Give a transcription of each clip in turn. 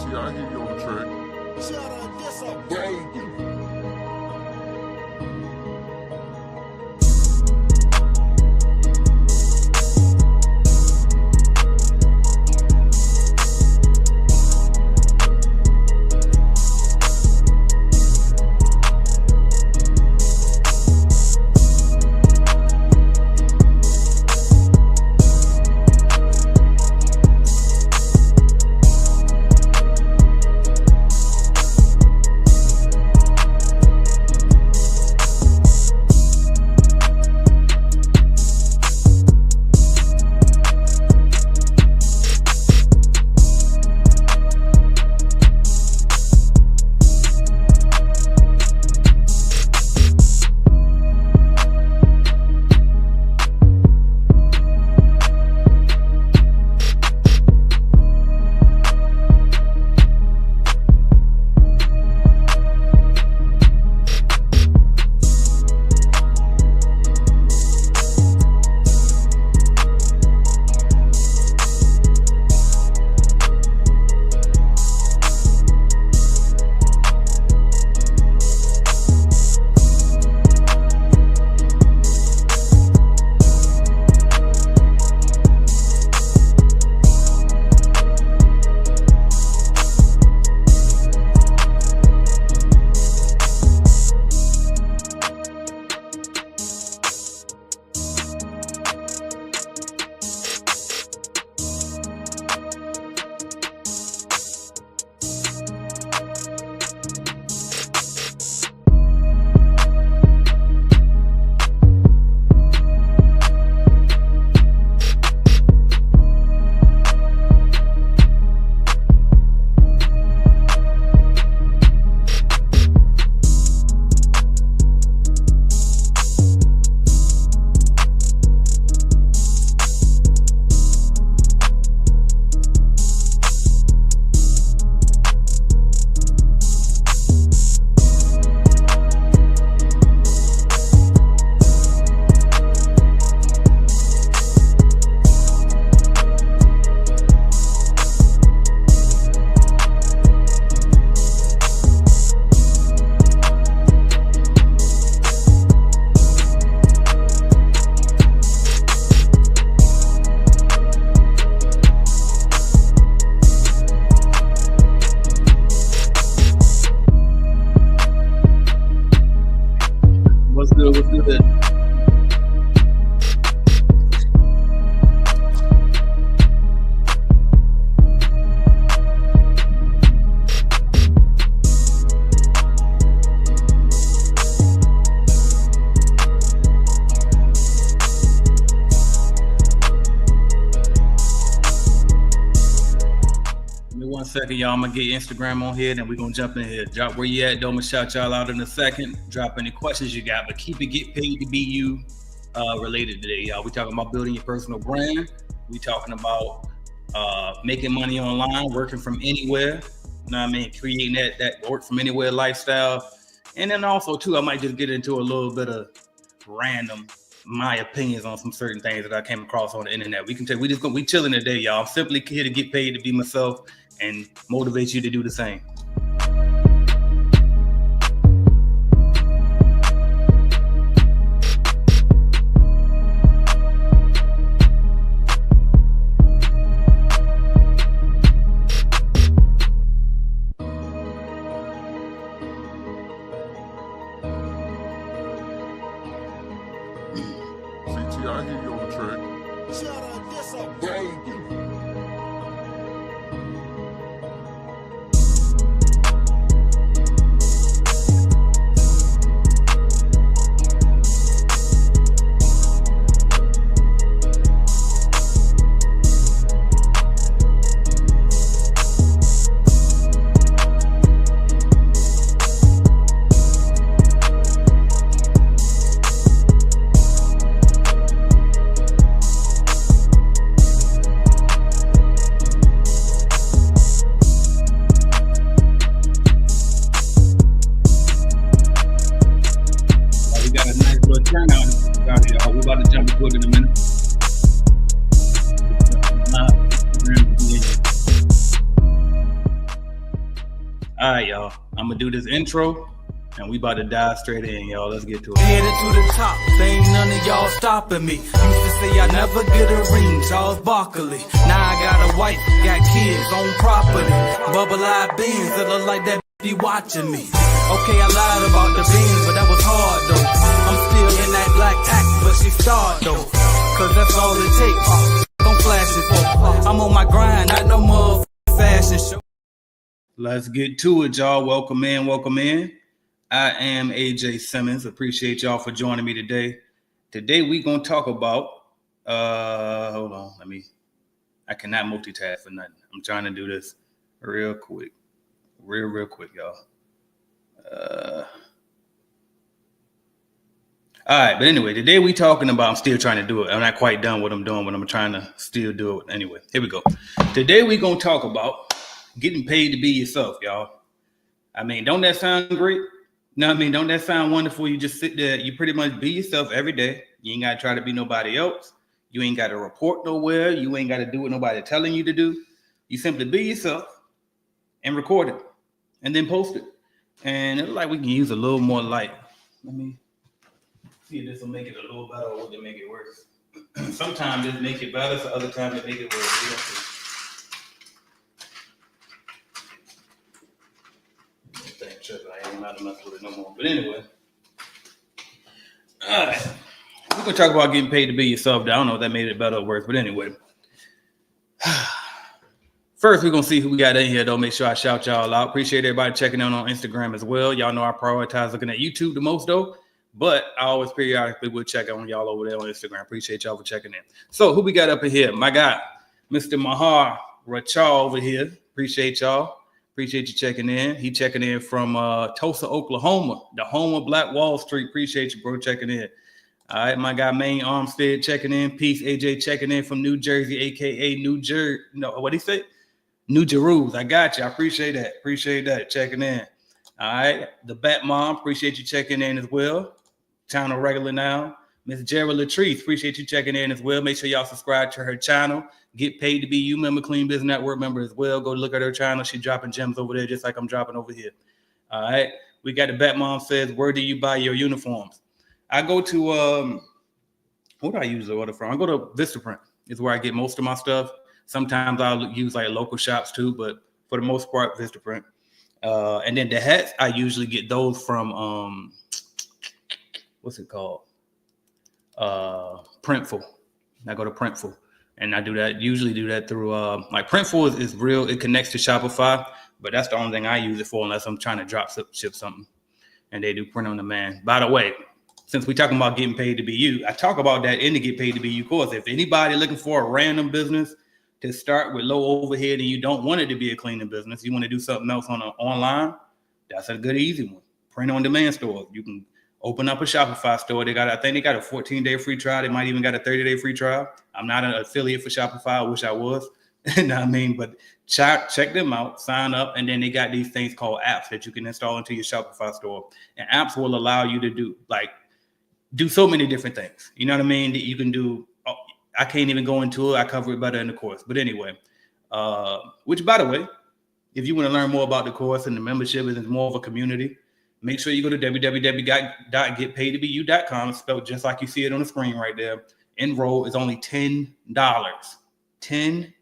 Yeah, I hear you on the track. Shout out, this a baby. What's good? What's good? Give me 1 second, y'all. I'm gonna get Instagram on here, then we're gonna jump in here. Drop where you at, though. I'm gonna shout y'all out in a second. Drop any questions you got, but keep it get paid to be you related today, y'all. We talking about building your personal brand. We talking about making money online, working from anywhere. You know what I mean? Creating that work from anywhere lifestyle. And then also too, I might just get into a little bit of random my opinions on some certain things that I came across on the internet. We chilling today, y'all. I'm simply here to get paid to be myself and motivate you to do the same. Yeah, I hear you on the track. Shout out, this a baby. We about to jump into it in a minute. All right, y'all. I'm gonna do this intro, and we about to dive straight in, y'all. Let's get to it. Headed to the top, ain't none of y'all stopping me. Used to say I never get a ring, Charles Barkley. Now I got a wife, got kids, own property. Bubble-eyed beans that look like that be watching me. Okay, I lied about the beans, but that was hard though. I'm still in that black act, but she starred though. Cause that's all it takes. Don't flash it for. I'm on my grind, not no motherfucking fashion show. Let's get to it, y'all. Welcome in, welcome in. I am AJ Simmons. Appreciate y'all for joining me today. Today we gonna talk about hold on, I cannot multitask for nothing. I'm trying to do this real quick. Real quick, y'all. All right, but anyway, today we talking about, I'm still trying to do it. I'm not quite done what I'm doing, but I'm trying to still do it. Anyway, here we go. Today we gonna talk about getting paid to be yourself, y'all. I mean, don't that sound great? No, I mean, don't that sound wonderful? You just sit there, you pretty much be yourself every day. You ain't got to try to be nobody else. You ain't got to report nowhere. You ain't got to do what nobody telling you to do. You simply be yourself and record it and then post it. And it looks like we can use a little more light. Let me see if this will make it a little better or will it make it worse. Sometimes it make it better, so other times it make it worse. We don't see. I ain't allowed to mess with it no more. But anyway, all right, we're gonna talk about getting paid to be yourself. I don't know if that made it better or worse, but anyway, first we're gonna see who we got in here. Though, make sure I shout y'all out. Appreciate everybody checking in on Instagram as well. Y'all know I prioritize looking at YouTube the most though, but I always periodically will check on y'all over there on Instagram. Appreciate y'all for checking in. So who we got up in here? My guy, Mr. Mahar Rachal over here. Appreciate y'all. Appreciate you checking in. He checking in from Tulsa, Oklahoma, the home of Black Wall Street. Appreciate you, bro, checking in. All right, my guy, Maine Armstead checking in. Peace, AJ checking in from New Jersey, a.k.a. New Jersey. No, what'd he say? New Jerusalem. I got you. I appreciate that. Appreciate that. Checking in. All right, the Bat Mom. Appreciate you checking in as well. Channel regular now. Miss Gerald Latrice. Appreciate you checking in as well. Make sure y'all subscribe to her channel. Get Paid to Be You member, Clean Business Network member as well. Go look at her channel. She's dropping gems over there just like I'm dropping over here. All right. We got the Bat Mom says, where do you buy your uniforms? I go to, what do I usually order from? I go to Vistaprint. Is where I get most of my stuff. Sometimes I'll use like local shops too, but for the most part, Vistaprint. And then the hats, I usually get those from, what's it called? Printful. I go to Printful. And I usually do that through, like Printful is real. It connects to Shopify, but that's the only thing I use it for unless I'm trying to drop ship something. And they do print on demand. By the way, since we're talking about getting paid to be you, I talk about that in the Get Paid to Be You course. If anybody looking for a random business to start with low overhead and you don't want it to be a cleaning business, you want to do something else online, that's a good, easy one. Print on demand store. You can open up a Shopify store. I think they got a 14-day free trial. They might even got a 30-day free trial. I'm not an affiliate for Shopify. I wish I was. You know what I mean? But check them out, sign up, and then they got these things called apps that you can install into your Shopify store. And apps will allow you to do so many different things. You know what I mean? That you can do. I can't even go into it. I cover it better in the course. But anyway, which, by the way, if you want to learn more about the course and the membership, it's more of a community. Make sure you go to www.getpaidtobeyu.com. It's spelled just like you see it on the screen right there. Enroll is only $10. $10.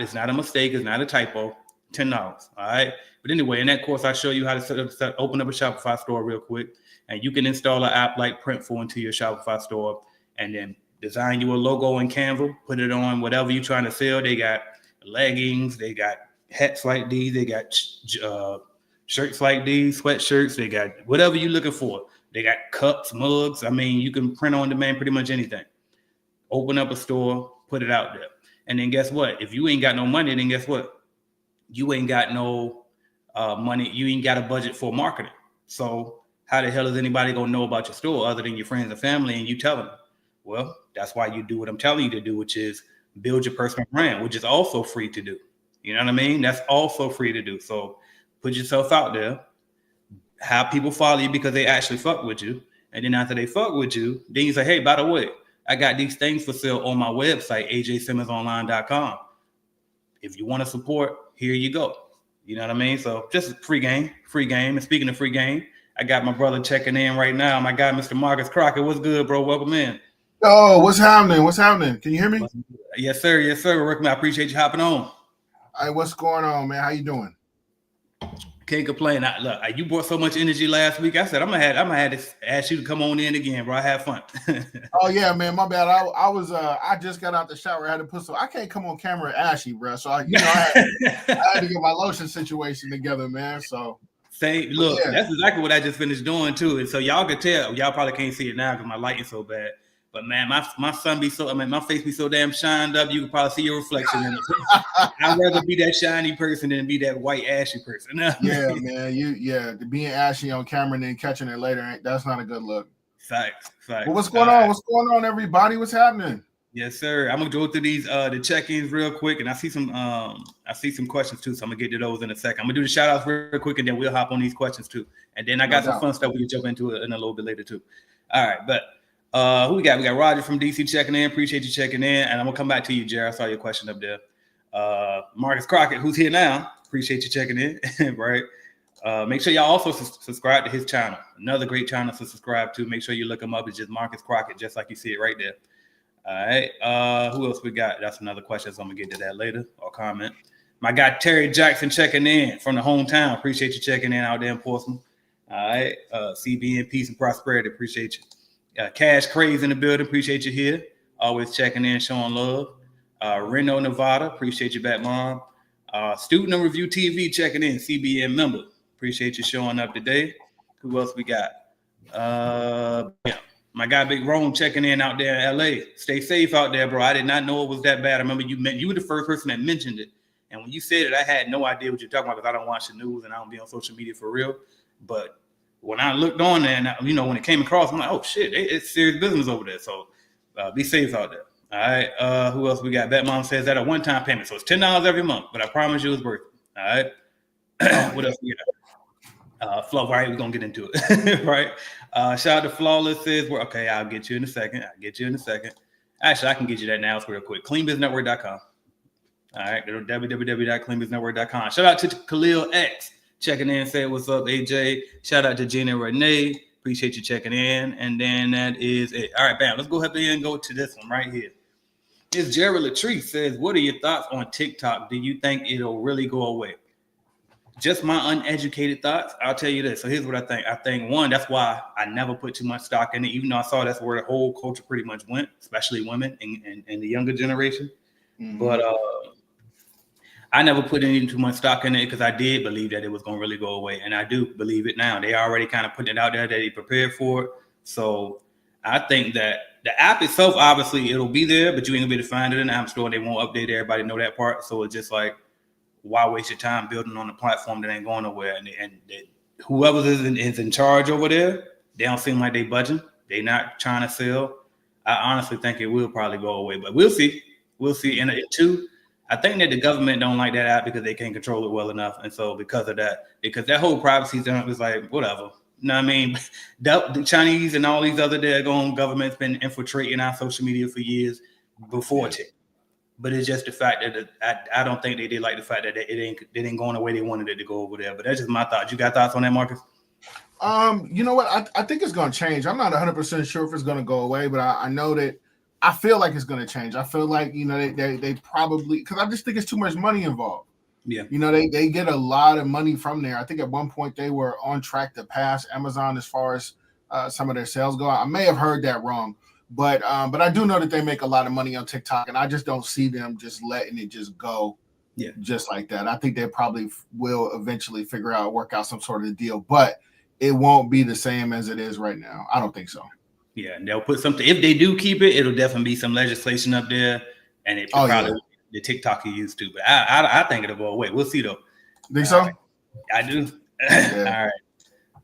It's not a mistake. It's not a typo. $10. All right. But anyway, in that course, I show you how to open up a Shopify store real quick. And you can install an app like Printful into your Shopify store and then design you a logo in Canva, put it on whatever you're trying to sell. They got leggings. They got hats like these. They got shirts like these, sweatshirts. They got whatever you're looking for. They got cups, mugs. I mean, you can print on demand pretty much anything. Open up a store, put it out there. And then guess what? If you ain't got no money, then guess what? You ain't got no money. You ain't got a budget for marketing. So how the hell is anybody going to know about your store other than your friends and family and you tell them? Well, that's why you do what I'm telling you to do, which is build your personal brand, which is also free to do. You know what I mean? That's also free to do. So put yourself out there, have people follow you because they actually fuck with you. And then after they fuck with you, then you say, hey, by the way, I got these things for sale on my website, ajsimmonsonline.com. If you want to support, here you go. You know what I mean? So just free game. And speaking of free game, I got my brother checking in right now. My guy, Mr. Marcus Crockett. What's good, bro? Welcome in. Oh, what's happening? What's happening? Can you hear me? Yes, sir. Yes, sir. Rick, I appreciate you hopping on. Hey, what's going on, man? How you doing? Can't complain. Look, you brought so much energy last week. I said I'm gonna have to ask you to come on in again, bro. I have fun. Oh yeah, man. My bad. I just got out the shower. I had to put I can't come on camera ashy, bro. So I had to get my lotion situation together, man. So look, that's exactly what I just finished doing too. And so y'all could tell, y'all probably can't see it now because my lighting's so bad. But man, my sun be so, my face be so damn shined up, you can probably see your reflection in it. I'd rather be that shiny person than be that white ashy person. Yeah, man. Being ashy on camera and then catching it later, that's not a good look. Facts. Well, what's going on? What's going on, everybody? What's happening? Yes, sir. I'm gonna go through these the check-ins real quick, and I see some questions too, so I'm gonna get to those in a second. I'm gonna do the shout-outs real quick, and then we'll hop on these questions too. And then I got some fun stuff we can jump into it in a little bit later too. All right, but who we got? We got Roger from DC checking in. Appreciate you checking in. And I'm gonna come back to you, Jared. I saw your question up there. Marcus Crockett, who's here now. Appreciate you checking in. Right. Make sure y'all also subscribe to his channel. Another great channel to subscribe to. Make sure you look him up. It's just Marcus Crockett, just like you see it right there. All right. Who else we got? That's another question. So I'm gonna get to that later or comment. My guy Terry Jackson checking in from the hometown. Appreciate you checking in out there in Portsmouth. All right. CBN, peace and prosperity. Appreciate you. Cash Craze in the building. Appreciate you here. Always checking in, showing love. Reno, Nevada. Appreciate you back, Mom. Student and Review TV checking in. CBN member. Appreciate you showing up today. Who else we got? My guy Big Rome checking in out there in LA. Stay safe out there, bro. I did not know it was that bad. I remember you were the first person that mentioned it. And when you said it, I had no idea what you're talking about because I don't watch the news and I don't be on social media for real. But when I looked on there and, when it came across, I'm like, oh, shit, it's serious business over there. So be safe out there. All right. Who else we got? Bet Mom says that a one-time payment. So it's $10 every month, but I promise you it's worth it. All right. What else we got? Flo, right? We're going to get into it. Right. Shout out to Flawless says, okay, I'll get you in a second. Actually, I can get you that now real quick. CleanBizNetwork.com. All right. Go to www.cleanbiznetwork.com. Shout out to Khalil X. Checking in, say what's up, AJ. Shout out to Gina Renee. Appreciate you checking in. And then that is it. All right, bam. Let's go ahead and go to this one right here. It's Jared Latrice says, what are your thoughts on TikTok? Do you think it'll really go away? Just my uneducated thoughts. I'll tell you this. So here's what I think. I think, one, that's why I never put too much stock in it, even though I saw that's where the whole culture pretty much went, especially women and the younger generation. Mm-hmm. But I never put any too much stock in it because I did believe that it was going to really go away. And I do believe it now. They already kind of put it out there that they prepared for it. So I think that the app itself, obviously, it'll be there, but you ain't going to be able to find it in the App Store. They won't update everybody know that part. So it's just like, why waste your time building on a platform that ain't going nowhere? And whoever is in charge over there, they don't seem like they budging. They not trying to sell. I honestly think it will probably go away, but we'll see. And two, I think that the government don't like that app because they can't control it well enough. And so because of that, because that whole privacy thing was like, whatever. You know what I mean? The Chinese and all these other daggone governments been infiltrating our social media for years before TikTok. But it's just the fact that I don't think they did like the fact that it ain't going the way they wanted it to go over there. But that's just my thoughts. You got thoughts on that, Marcus? You know what? I think it's going to change. I'm not 100% sure if it's going to go away, but I know that I feel like it's going to change. I feel like, they probably, because I just think it's too much money involved. Yeah. They get a lot of money from there. I think at one point they were on track to pass Amazon as far as some of their sales go. I may have heard that wrong, but I do know that they make a lot of money on TikTok, and I just don't see them just letting it just go just like that. I think they probably will eventually work out some sort of deal, but it won't be the same as it is right now. I don't think so. Yeah, and they'll put something. If they do keep it, it'll definitely be some legislation up there, and it probably the TikTok you used to. But I think it'll go away. We'll see though. Think so? I do. Yeah. All right.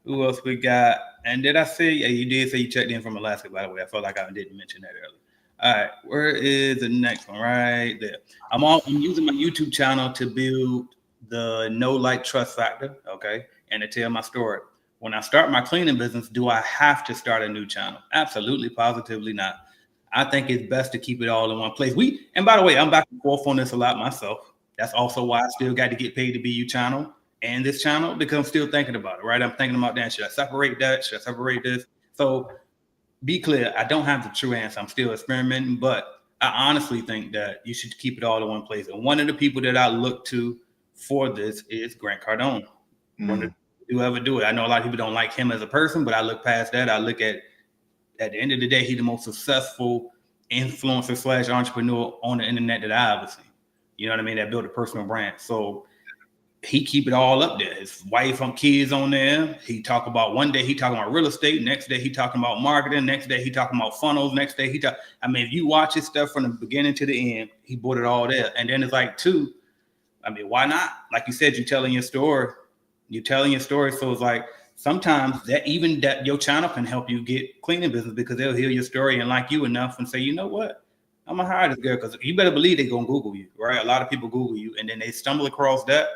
Who else we got? And did I say? Yeah, you did say you checked in from Alaska. By the way, I felt like I didn't mention that earlier. All right, where is the next one? Right there. I'm using my YouTube channel to build the know, like, trust factor. Okay, and to tell my story. When I start my cleaning business, do I have to start a new channel? Absolutely, positively not. I think it's best to keep it all in one place. And by the way, I'm back and forth on this a lot myself. That's also why I still got to get paid to be you channel and this channel, because I'm still thinking about it, right? I'm thinking about that. Should I separate that? Should I separate this? So be clear, I don't have the true answer. I'm still experimenting, but I honestly think that you should keep it all in one place. And one of the people that I look to for this is Grant Cardone. When you ever do it, I know a lot of people don't like him as a person, but I look past that. I look at the end of the day, he's the most successful influencer / entrepreneur on the internet that I ever seen. You know what I mean? That built a personal brand. So he keep it all up there. His wife and kids on there. He talk about one day he talking about real estate. Next day he talking about marketing. Next day he talking about funnels. Next day he talk. I mean, if you watch his stuff from the beginning to the end, he brought it all there. And then it's like two. I mean, why not? Like you said, you're telling your story. You're telling your story. So it's like sometimes that your channel can help you get cleaning business, because they'll hear your story and like you enough and say, you know what? I'm gonna hire this girl, because you better believe they're gonna Google you, right? A lot of people Google you, and then they stumble across that.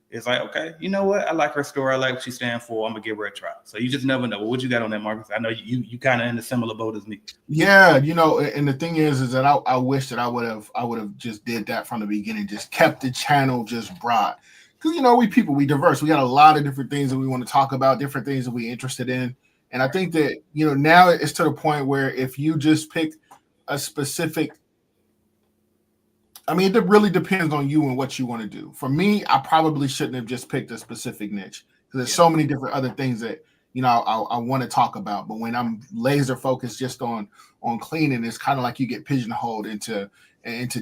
It's like, okay, you know what? I like her story. I like what she stands for. I'm gonna give her a try. So you just never know. What you got on that, Marcus? I know you kind of in a similar boat as me. Yeah, and the thing is that I wish that I would have just did that from the beginning, just kept the channel just broad. Because we diverse. We got a lot of different things that we want to talk about, different things that we're interested in. And I think that now it's to the point where if you just pick a specific, I mean, it really depends on you and what you want to do. For me, I probably shouldn't have just picked a specific niche, because there's so many different other things that I want to talk about. But when I'm laser focused just on cleaning, it's kind of like you get pigeonholed into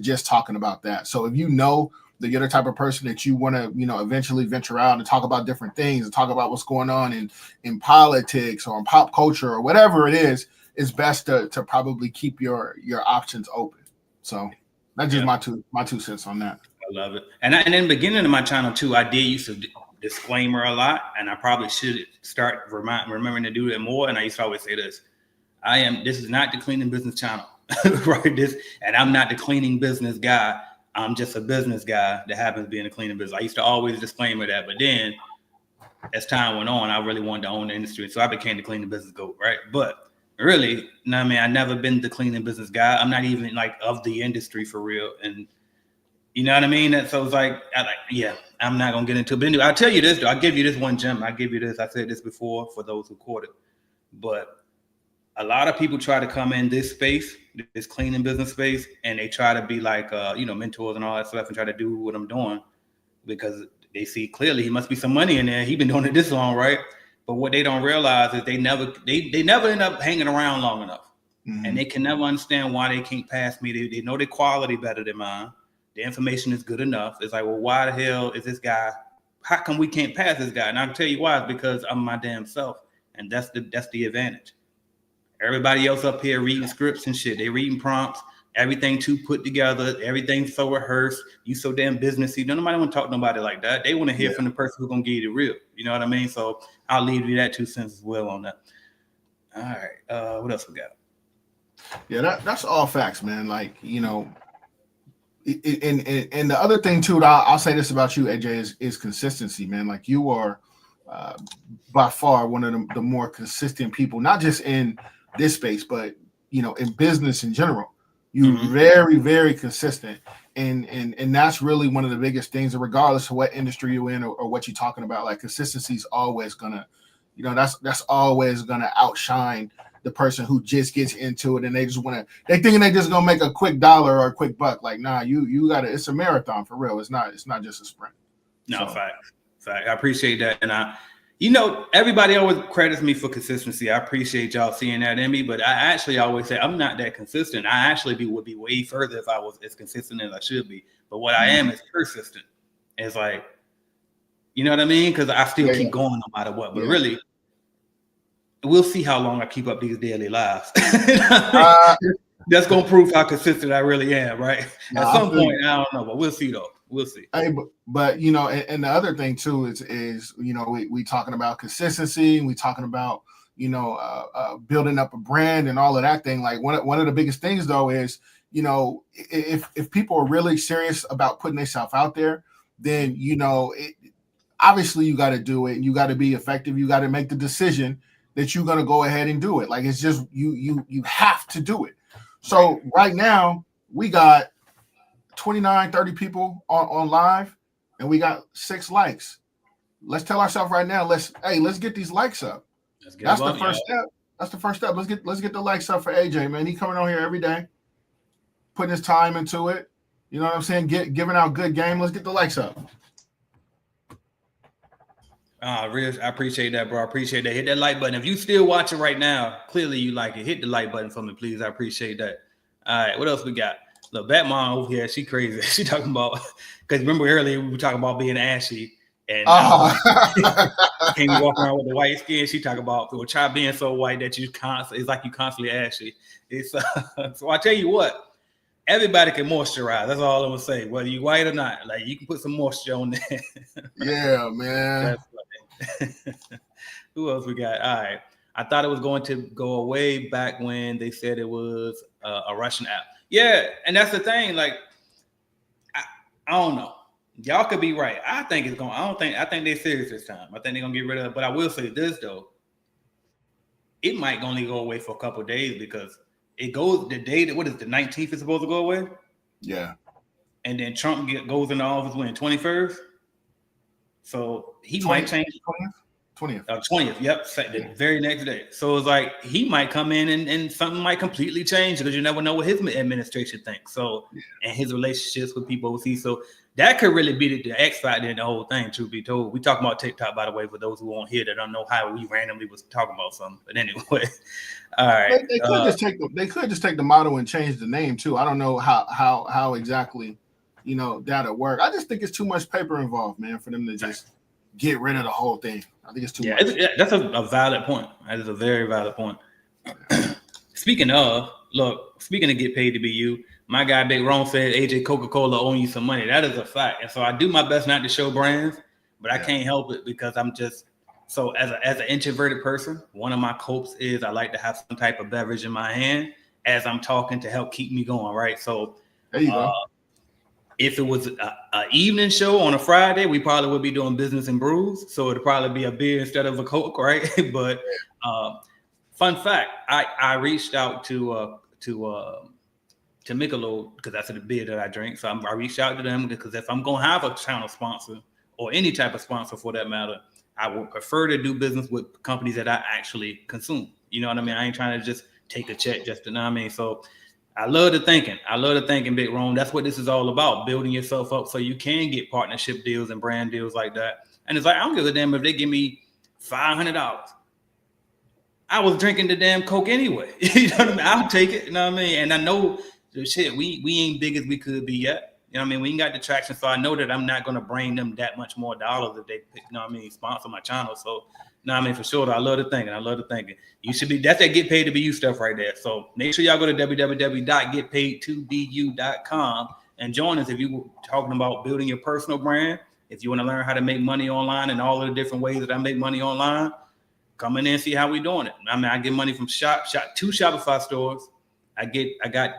just talking about that. So if you know that you're the type of person that you want to eventually venture out and talk about different things and talk about what's going on in politics or in pop culture or whatever it is, it's best to probably keep your options open. So that's just my two cents on that. I love it. And in the beginning of my channel too, I did use a disclaimer a lot, and I probably should start remembering to do that more. And I used to always say this: this is not the cleaning business channel, right? And I'm not the cleaning business guy. I'm just a business guy that happens to be in the cleaning business. I used to always disclaimer that, but then as time went on, I really wanted to own the industry, so I became the cleaning business goat, right? But really, I never been the cleaning business guy. I'm not even like of the industry for real. And you know what I mean? So it's like, I'm not going to get into it. But anyway, I'll tell you this, though. I'll give you this one gem. I said this before for those who caught it. But a lot of people try to come in this space, this cleaning business space, and they try to be like, mentors and all that stuff and try to do what I'm doing, because they see clearly he must be some money in there. He's been doing it this long, right? But what they don't realize is they never end up hanging around long enough. Mm-hmm. And they can never understand why they can't pass me. They know their quality better than mine. The information is good enough. It's like, well, why the hell is this guy? How come we can't pass this guy? And I'll tell you why. It's because I'm my damn self. And that's the advantage. Everybody else up here reading scripts and shit. They reading prompts, everything too put together, everything so rehearsed. You so damn businessy. Nobody want to talk to nobody like that. They want to hear from the person who's gonna give you the real. You know what I mean? So I'll leave you that 2 cents as well on that. All right. What else we got? Yeah, that's all facts, man. Like, and the other thing too, I'll say this about you, AJ, is consistency, man. Like, you are by far one of the more consistent people, not just in this space, but in business in general. You're very, very consistent, and that's really one of the biggest things. Regardless of what industry you're in or what you're talking about, like, consistency is always gonna, that's always gonna outshine the person who just gets into it and they thinking they just gonna make a quick dollar or a quick buck. Like, nah, you gotta. It's a marathon for real. It's not just a sprint. No, fact. I appreciate that, and everybody always credits me for consistency. I appreciate y'all seeing that in me, but I actually always say I'm not that consistent. I actually would be way further if I was as consistent as I should be. But what I am is persistent. It's like, you know what I mean? Because I still keep going no matter what. But really, we'll see how long I keep up these daily lives. That's gonna prove how consistent I really am, right? At some point, I don't know, but we'll see though. We'll see. Hey, but and the other thing too is we talking about consistency, and we talking about building up a brand and all of that thing. Like, one of the biggest things though is if people are really serious about putting themselves out there, then obviously you got to do it, and you got to be effective. You got to make the decision that you're gonna go ahead and do it. Like, it's just you have to do it. So right now we got 29, 30 people on live, and we got 6 likes. Let's tell ourselves right now, let's get these likes up. That's the first step. That's the first step. Let's get the likes up for AJ, man. He coming on here every day, putting his time into it. You know what I'm saying? Giving out good game. Let's get the likes up. I appreciate that, bro. I appreciate that. Hit that like button. If you still watching right now, clearly you like it. Hit the like button for me, please. I appreciate that. All right, what else we got? Look, Batman over here, she crazy. She talking about, because remember earlier we were talking about being ashy. And came walking around with the white skin. She talk about try being so white that it's like you constantly ashy. It's so I tell you what, everybody can moisturize. That's all I'm gonna say. Whether you white or not, like you can put some moisture on there. Yeah, man. That's funny. Who else we got? All right. I thought it was going to go away back when they said it was a Russian app. Yeah, and that's the thing. Like, I don't know. Y'all could be right. I think it's going. I think they're serious this time. I think they're gonna get rid of it. But I will say this though, it might only go away for a couple of days because it goes the day that what is the 19th is supposed to go away. Yeah. And then Trump goes into office when 21st. So he 20th, might change 20th. 20th. Yep. The very next day. So it's like he might come in and something might completely change because you never know what his administration thinks. So and his relationships with people overseas. So that could really be the X factor in the whole thing, truth be told. We talk about TikTok, by the way, for those who won't hear that don't know how we randomly was talking about something. But anyway, all right. They could just take the motto and change the name too. I don't know how exactly, that'll work. I just think it's too much paper involved, man, for them to just get rid of the whole thing. I think it's too much. That's a valid point. That is a very valid point. Speaking of get paid to be you, my guy Big Ron said AJ Coca-Cola owe you some money. That is a fact. And so I do my best not to show brands, but I can't help it because I'm just so as an introverted person, one of my copes is I like to have some type of beverage in my hand as I'm talking to help keep me going, right? So there you go. If it was an evening show on a Friday, we probably would be doing business and brews. So it'd probably be a beer instead of a Coke, right? But fun fact, I reached out to Michelob because that's the beer that I drink. So I reached out to them because if I'm going to have a channel sponsor or any type of sponsor for that matter, I would prefer to do business with companies that I actually consume. You know what I mean? I ain't trying to just take a check just to, know what I mean? So I love the thinking, Big Rome. That's what this is all about, building yourself up so you can get partnership deals and brand deals like that. And it's like, I don't give a damn if they give me $500. I was drinking the damn Coke anyway. You know what I mean? I'll take it. You know what I mean? And I know shit, we ain't big as we could be yet. You know what I mean? We ain't got the traction. So I know that I'm not going to bring them that much more dollars if they, you know what I mean, sponsor my channel. So, you know what I mean? For sure, I love the thinking. You should be, that's that get paid to be you stuff right there. So make sure y'all go to www.getpaidtobu.com and join us if you were talking about building your personal brand. If you want to learn how to make money online and all of the different ways that I make money online, come in there and see how we doing it. I mean, I get money from two Shopify stores. I got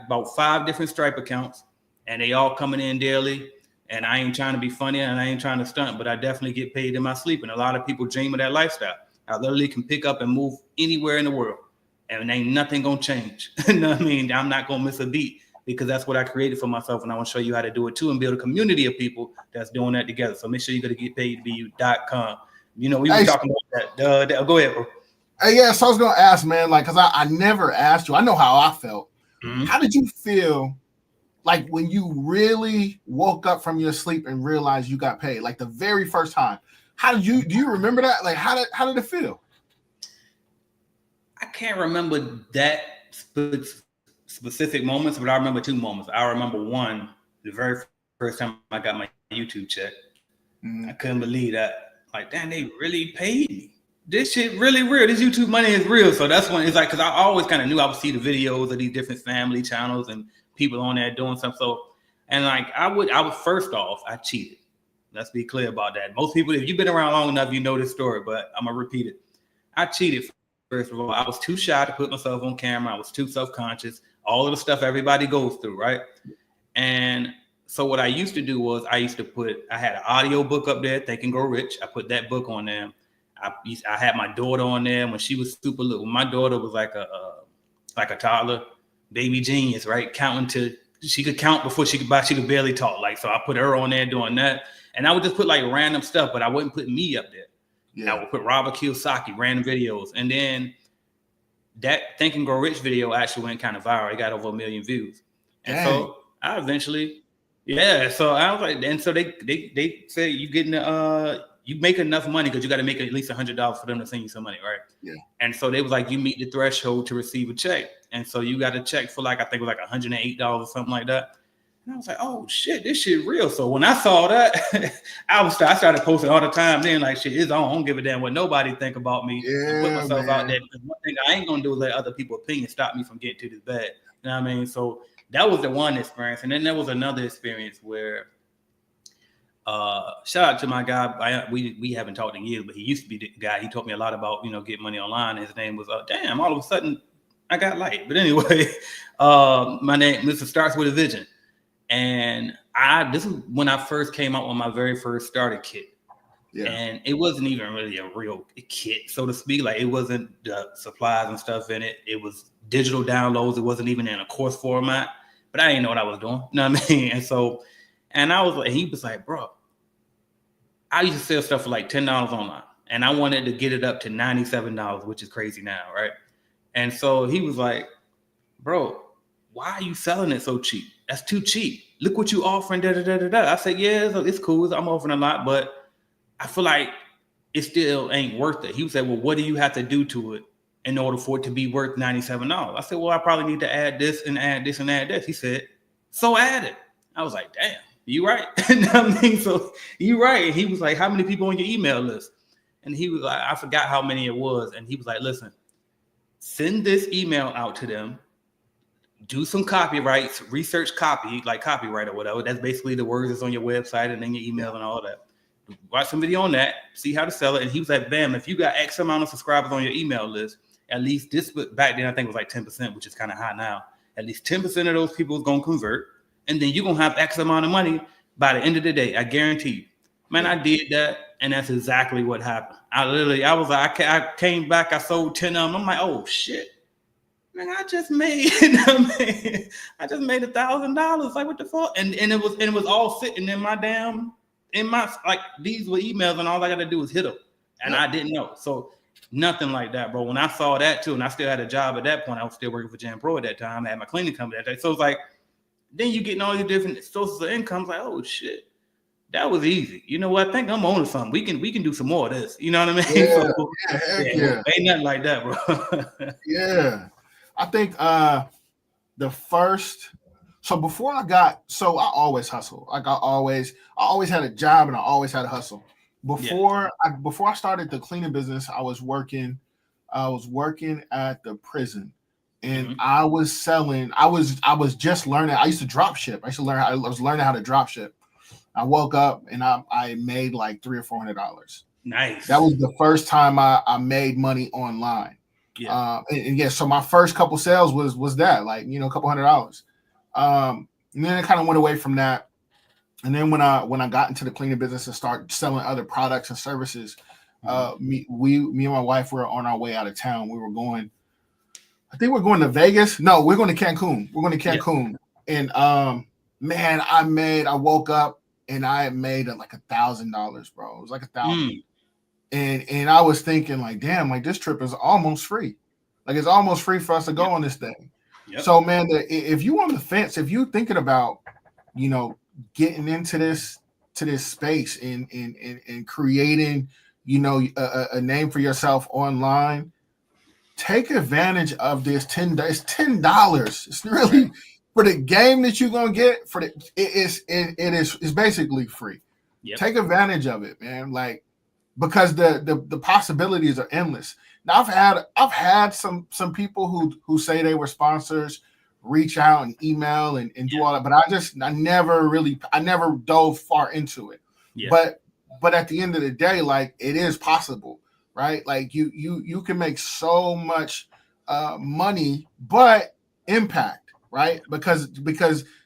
about 5 different Stripe accounts, and they all coming in daily. And I ain't trying to be funny and I ain't trying to stunt, but I definitely get paid in my sleep. And a lot of people dream of that lifestyle. I literally can pick up and move anywhere in the world, and ain't nothing gonna change. You know what I mean? I'm not gonna miss a beat because that's what I created for myself, and I want to show you how to do it too and build a community of people that's doing that together. So make sure you go to getpaidtobu.com. You know, we were talking about that. Go ahead, bro. Hey, yeah, so I was gonna ask, man, like, because I never asked you. I know how I felt. Mm-hmm. How did you feel? Like when you really woke up from your sleep and realized you got paid, like the very first time, do you remember that? Like how did it feel? I can't remember that specific moments, but I remember 2 moments. I remember one, the very first time I got my YouTube check. I couldn't believe that. Like, damn, they really paid me. This shit really real. This YouTube money is real. So that's when it's like, because I always kind of knew I would see the videos of these different family channels and people on there doing something. So, and like I would first off, I cheated. Let's be clear about that. Most people, if you've been around long enough, you know this story, but I'm gonna repeat it. I cheated. First of all, I was too shy to put myself on camera. I was too self-conscious. All of the stuff everybody goes through, right? And so what I used to do was I had an audio book up there, Think and Grow Rich. I put that book on there. I had my daughter on there when she was super little. My daughter was like a toddler. Baby genius, right? Counting to she could count before she could buy. She could barely talk. Like, so I put her on there doing that, and I would just put like random stuff, but I wouldn't put me up there. Yeah. I would put Robert Kiyosaki, random videos, and then that Think and Grow Rich video actually went kind of viral. It got over 1 million views, and so I eventually, So I was like, and so they say you getting you make enough money because you got to make at least $100 for them to send you some money, right? Yeah. And so they was like, you meet the threshold to receive a check, and so you got a check for like I think it was like $108 or something like that. And I was like, oh shit, this shit real. So when I saw that, I started posting all the time. Then like, shit is on. I don't give a damn what nobody think about me. And put myself out there. Because one thing I ain't gonna do is let other people's opinions stop me from getting to this bad. You know what I mean? So that was the one experience, and then there was another experience where. Shout out to my guy. We haven't talked in years, but he used to be the guy. He taught me a lot about getting money online. His name was damn. All of a sudden, I got light. But anyway, my name Mr. Starts with a Vision, and this is when I first came out with my very first starter kit. Yeah. And it wasn't even really a real kit, so to speak. Like it wasn't the supplies and stuff in it. It was digital downloads. It wasn't even in a course format. But I didn't know what I was doing. You know what I mean? And so. And I was like, he was like, bro, I used to sell stuff for like $10 online. And I wanted to get it up to $97, which is crazy now, right? And so he was like, bro, why are you selling it so cheap? That's too cheap. Look what you offering, da da da da da. I said, yeah, it's cool. I'm offering a lot, but I feel like it still ain't worth it. He said, well, what do you have to do to it in order for it to be worth $97? I said, well, I probably need to add this and add this and add this. He said, so add it. I was like, damn. You right. You know what I mean? So you right. And he was like, how many people on your email list? And he was like, I forgot how many it was. And he was like, listen, send this email out to them, do some copyrights, research copy, like copyright or whatever. That's basically the words that's on your website and then your email and all that. Watch some video on that, see how to sell it. And he was like, bam, if you got X amount of subscribers on your email list, at least this back then, I think it was like 10%, which is kind of high now. At least 10% of those people is going to convert. And then you're going to have X amount of money by the end of the day. I guarantee you. Man, I did that. And that's exactly what happened. I came back. I sold 10 of them. I'm like, oh, shit. Man, I just made $1,000. Like, what the fuck? And it was all sitting in my like, these were emails and all I got to do was hit them. And I didn't know. So nothing like that, bro. When I saw that too, and I still had a job at that point, I was still working for Jam Pro at that time. I had my cleaning company that day. So it's like, then you getting all these different sources of income. Like, oh shit, that was easy. You know what? I think I'm on to something. We can do some more of this. You know what I mean? Yeah, ain't nothing like that, bro. Yeah, I think the first. So before I always hustle. Like I always had a job and I always had a hustle. Before I started the cleaning business, I was working at the prison. And I was selling. I was just learning. I used to drop ship. I was learning how to drop ship. I woke up and I made like $300 or $400. Nice. That was the first time I made money online. Yeah. So my first couple sales was that, like, a couple $100. And then it kind of went away from that. And then when I got into the cleaning business and started selling other products and services, me and my wife were on our way out of town. We were going. I think we're going to Vegas. No, we're going to Cancun. We're going to Cancun. Yeah. And man, I woke up and I had made like $1,000, bro. It was like $1,000. And I was thinking like, damn, like this trip is almost free. Like it's almost free for us to go on this thing. Yep. So man, if you on the fence, if you thinking about, getting into this space and creating, a name for yourself online, take advantage of this $10. It's $10. It's really for the game that you're gonna get. It's basically free. Yep. Take advantage of it, man. Like because the possibilities are endless. Now I've had some people who say they were sponsors reach out and email and do all that, but I never dove far into it. Yeah. But at the end of the day, like it is possible. Right, like you can make so much money, but impact, right? Because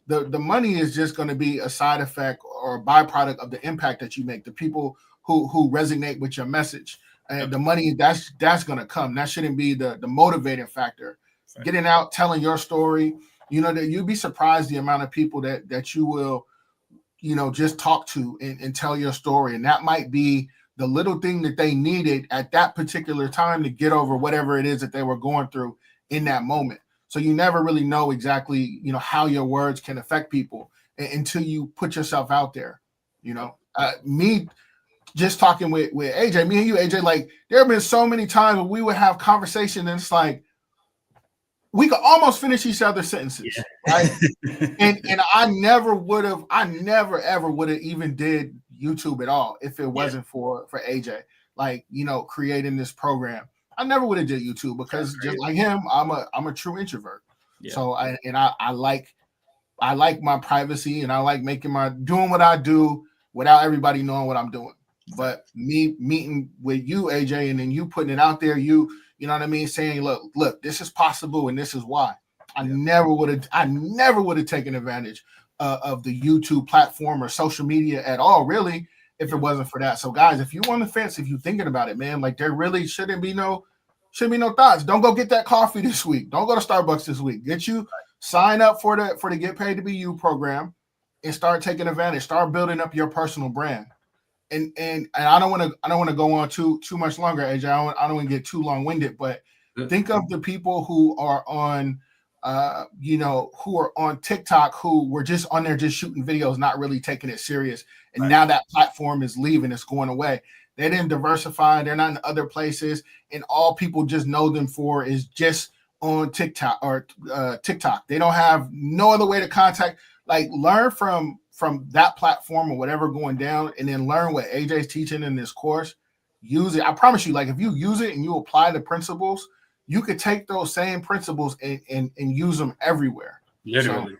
the money is just going to be a side effect or a byproduct of the impact that you make. The people who resonate with your message, and the money that's going to come. That shouldn't be the motivating factor. Right. Getting out, telling your story, You know, that you'd be surprised the amount of people that you will, you know, just talk to and tell your story. And that might be the little thing that they needed at that particular time to get over whatever it is that they were going through in that moment. So you never really know exactly, you know, how your words can affect people until you put yourself out there. You know, me just talking with AJ, me and you, AJ, like there have been so many times when we would have conversation and it's like we could almost finish each other's sentences, right? and I never ever would have even did YouTube at all if it wasn't for AJ, like, you know, creating this program. I never would have did YouTube because just like him, I'm a true introvert. Yeah. So I like my privacy and I like doing what I do without everybody knowing what I'm doing. But me meeting with you, AJ, and then you putting it out there, you know what I mean, saying, look, this is possible and this is why. I never would have taken advantage of the YouTube platform or social media at all, really, if it wasn't for that. So guys, if you on the fence, if you're thinking about it, man, like there really shouldn't be no thoughts. Don't go get that coffee this week. Don't go to Starbucks this week. Sign up for the Get Paid to Be You program and start taking advantage. Start building up your personal brand. And I don't want to go on too much longer, AJ. I don't want to get too long-winded, but think of the people who are on who are on TikTok who were just on there just shooting videos, not really taking it serious. And now that platform is leaving, it's going away. They didn't diversify, they're not in other places, and all people just know them for is just on TikTok or TikTok. They don't have no other way to contact. Like, learn from that platform or whatever going down, and then learn what AJ's teaching in this course. Use it. I promise you, like if you use it and you apply the principles, you could take those same principles and use them everywhere. Literally. So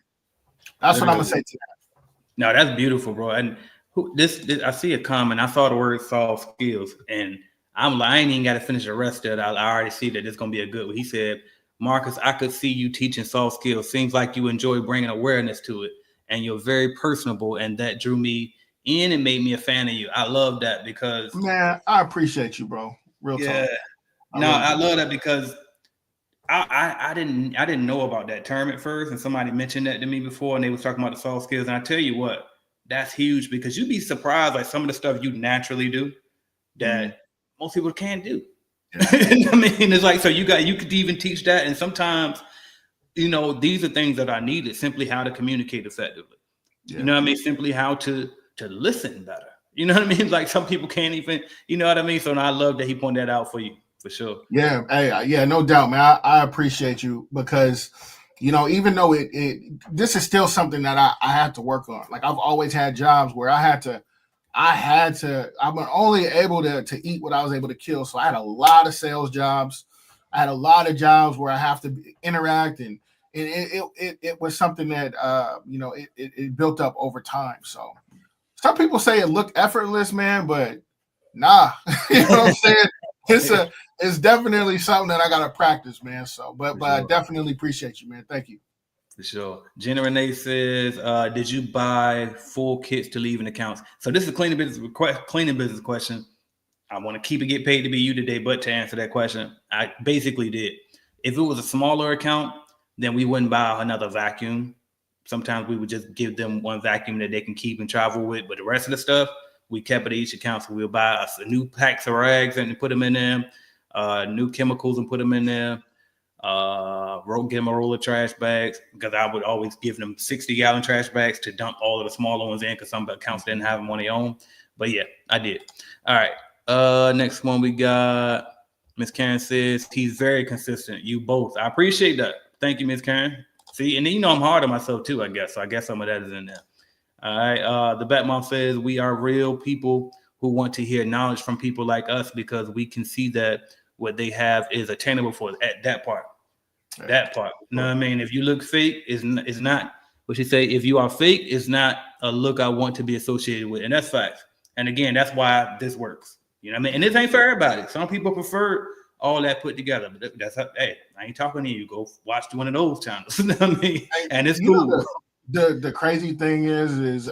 that's what I'm gonna say to that. No, that's beautiful, bro. And this I see a comment. I saw the word soft skills, and I'm like, I ain't even got to finish the rest of it. I already see that it's gonna be a good one. He said, Marcus, I could see you teaching soft skills. Seems like you enjoy bringing awareness to it, and you're very personable, and that drew me in and made me a fan of you. I love that because, man, I appreciate you, bro. Real talk. I love that because I didn't know about that term at first, and somebody mentioned that to me before, and they was talking about the soft skills. And I tell you what, that's huge because you'd be surprised, like some of the stuff you naturally do that most people can't do. Yeah. I mean, it's like, so you could even teach that, and sometimes, you know, these are things that are needed, simply how to communicate effectively. Yeah. You know what I mean? Simply how to listen better. You know what I mean? Like some people can't even, you know what I mean? So I love that he pointed that out for you, for sure. Yeah. Hey, yeah, no doubt, man. I appreciate you because, you know, even though this is still something that I had to work on. Like I've always had jobs where I'm only able to eat what I was able to kill. So I had a lot of sales jobs. I had a lot of jobs where I have to interact, and it was something that you know, it built up over time. So some people say it looked effortless, man, but nah, you know what I'm saying? It's definitely something that I gotta practice, man. So, but I definitely appreciate you, man. Thank you. For sure. Jenna Renee says, did you buy full kits to leave in accounts? So this is a cleaning business question. I want to keep it Get Paid to Be You today, but to answer that question, I basically did. If it was a smaller account, then we wouldn't buy another vacuum. Sometimes we would just give them one vacuum that they can keep and travel with, but the rest of the stuff, we kept it at each account. So we'll buy a new packs of rags and put them in there, new chemicals and put them in there, give them a roll of trash bags, because I would always give them 60-gallon trash bags to dump all of the smaller ones in, because some accounts didn't have them on their own. But yeah, I did. All right. Next one we got, Miss Karen says, he's very consistent. You both. I appreciate that. Thank you, Miss Karen. See, and you know I'm hard on myself too, I guess. So I guess some of that is in there. All right. The Batmom says, we are real people who want to hear knowledge from people like us because we can see that what they have is attainable for at that part. That part. You know what I mean? If you look fake, is not what you say. If you are fake, it's not a look I want to be associated with. And that's facts. And again, that's why this works. You know what I mean? And this ain't for everybody. Some people prefer all that put together. But that's hey, I ain't talking to you. Go watch one of those channels. You know what I mean? And it's cool. The crazy thing is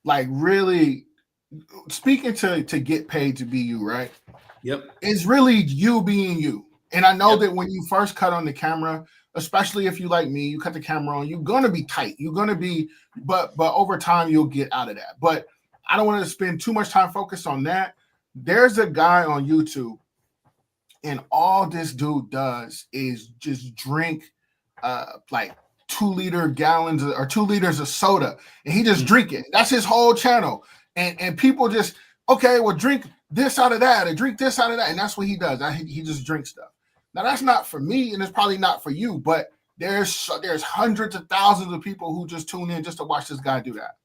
like really speaking to Get Paid to Be You, right? Yep. It's really you being you. And I know that when you first cut on the camera, especially if you like me, you cut the camera on, you're gonna be tight. You're gonna be, but over time you'll get out of that. But I don't want to spend too much time focused on that. There's a guy on YouTube, and all this dude does is just drink like 2-liter gallons or 2 liters of soda, and he just drink it. That's his whole channel. And people just, okay, well, drink this out of that, and drink this out of that, and that's what he does. He just drinks stuff. Now that's not for me, and it's probably not for you, but there's hundreds of thousands of people who just tune in just to watch this guy do that.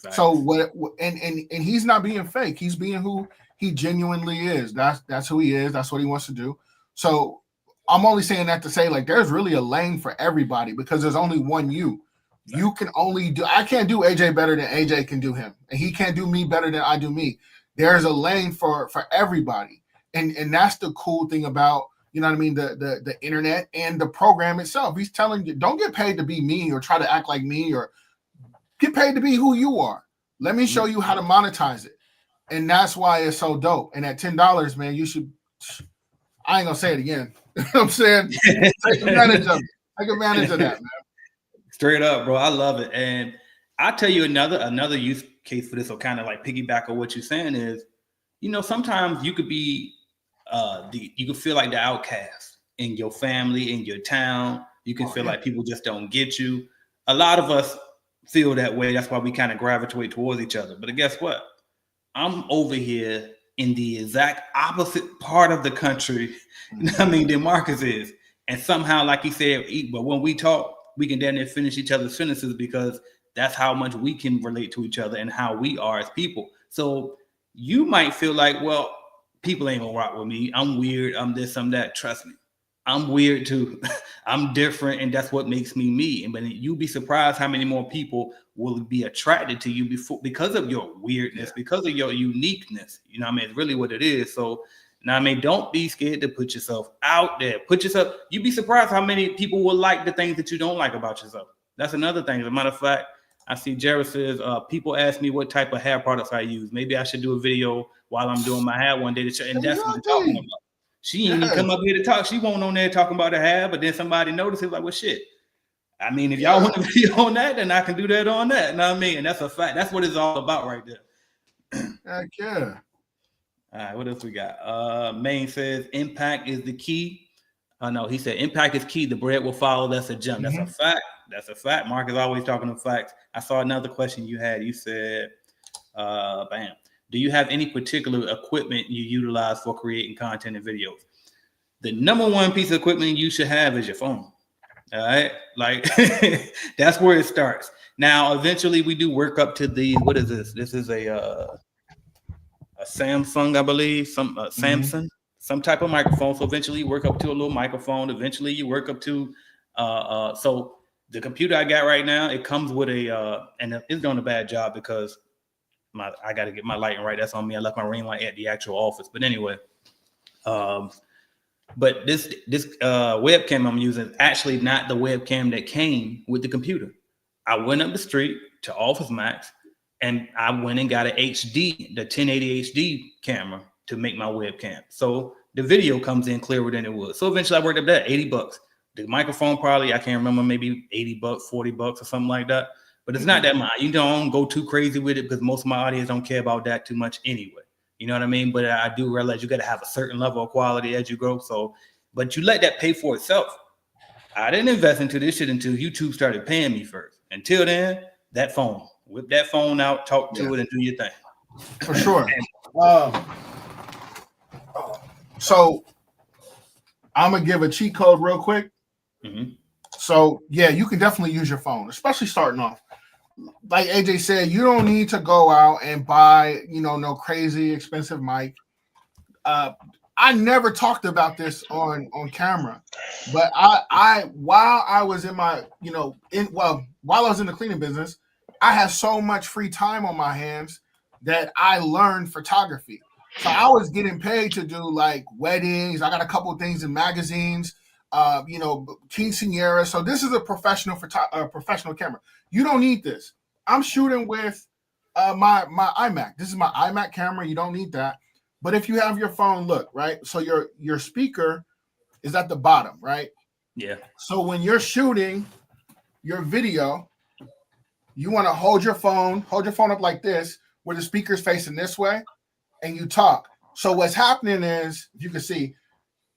Right. So what? And he's not being fake. He's being who he genuinely is. That's who he is. That's what he wants to do. So I'm only saying that to say, like, there's really a lane for everybody because there's only one you. You can only do. I can't do AJ better than AJ can do him, and he can't do me better than I do me. There's a lane for everybody, and that's the cool thing about, you know what I mean, the internet and the program itself. He's telling you, don't get paid to be me or try to act like me, or get paid to be who you are. Let me show you how to monetize it, and that's why it's so dope. And at $10, man, you should. I ain't gonna say it again. You know what I'm saying? Take advantage of it. Take advantage of that, man. Straight up, bro. I love it. And I'll tell you another use case for this, will kind of like piggyback on what you're saying is, you know, sometimes you could be you could feel like the outcast in your family, in your town. You can feel like people just don't get you. A lot of us feel that way. That's why we kind of gravitate towards each other. But guess what? I'm over here in the exact opposite part of the country, you know what I mean, than Marcus is. And somehow, like he said, but when we talk, we can then finish each other's sentences because that's how much we can relate to each other and how we are as people. So you might feel like, well, people ain't gonna rock with me. I'm weird. I'm this, I'm that. Trust me, I'm weird too. I'm different, and that's what makes me me. And but you'll be surprised how many more people will be attracted to you because of your weirdness, because of your uniqueness. You know what I mean? It's really what it is. So now, I mean, don't be scared to put yourself out there. Put yourself. You'd be surprised how many people will like the things that you don't like about yourself. That's another thing. As a matter of fact, I see Jared says, people ask me what type of hair products I use. Maybe I should do a video while I'm doing my hair one day to show. And that's what I'm talking about. She ain't even come up here to talk. She won't on there talking about her hair, but then somebody notices, like, well, shit. I mean, if y'all want to be on that, then I can do that on that. You know what I mean? And that's a fact. That's what it's all about right there. Heck yeah. All right, what else we got? Maine says impact is the key. No, he said impact is key. The bread will follow. That's a gem. That's a fact. That's a fact. Mark is always talking to facts. I saw another question you had. You said, bam. Do you have any particular equipment you utilize for creating content and videos? The number one piece of equipment you should have is your phone. All right. Like that's where it starts. Now, eventually we do work up to the, what is this? This is a Samsung, I believe, Samsung, some type of microphone. So eventually you work up to a little microphone. Eventually you work up to, so the computer I got right now, it comes with a, and it's doing a bad job because I got to get my lighting right. That's on me. I left my ring light at the actual office. But anyway, but this webcam I'm using is actually not the webcam that came with the computer. I went up the street to Office Max and I went and got an HD, the 1080 HD camera to make my webcam. So the video comes in clearer than it was. So eventually I worked up that $80. The microphone probably, I can't remember, maybe $80, $40 or something like that. But it's not that much. You don't go too crazy with it because most of my audience don't care about that too much anyway. You know what I mean? But I do realize you got to have a certain level of quality as you grow. So, but you let that pay for itself. I didn't invest into this shit until YouTube started paying me first. Until then, that phone. Whip that phone out, talk to it, and do your thing. For sure. So I'm going to give a cheat code real quick. So, yeah, you can definitely use your phone, especially starting off. Like AJ said, you don't need to go out and buy, no crazy expensive mic. I never talked about this on camera, but I while I was in my, while I was in the cleaning business, I had so much free time on my hands that I learned photography. So I was getting paid to do like weddings. I got a couple of things in magazines, quinceañera. So this is a professional camera. You don't need this. I'm shooting with my iMac. This is my iMac camera. You don't need that. But if you have your phone, look, right? So your speaker is at the bottom, right? Yeah. So when you're shooting your video, you want to hold your phone up like this, where the speaker's facing this way, and you talk. So what's happening is, if you can see,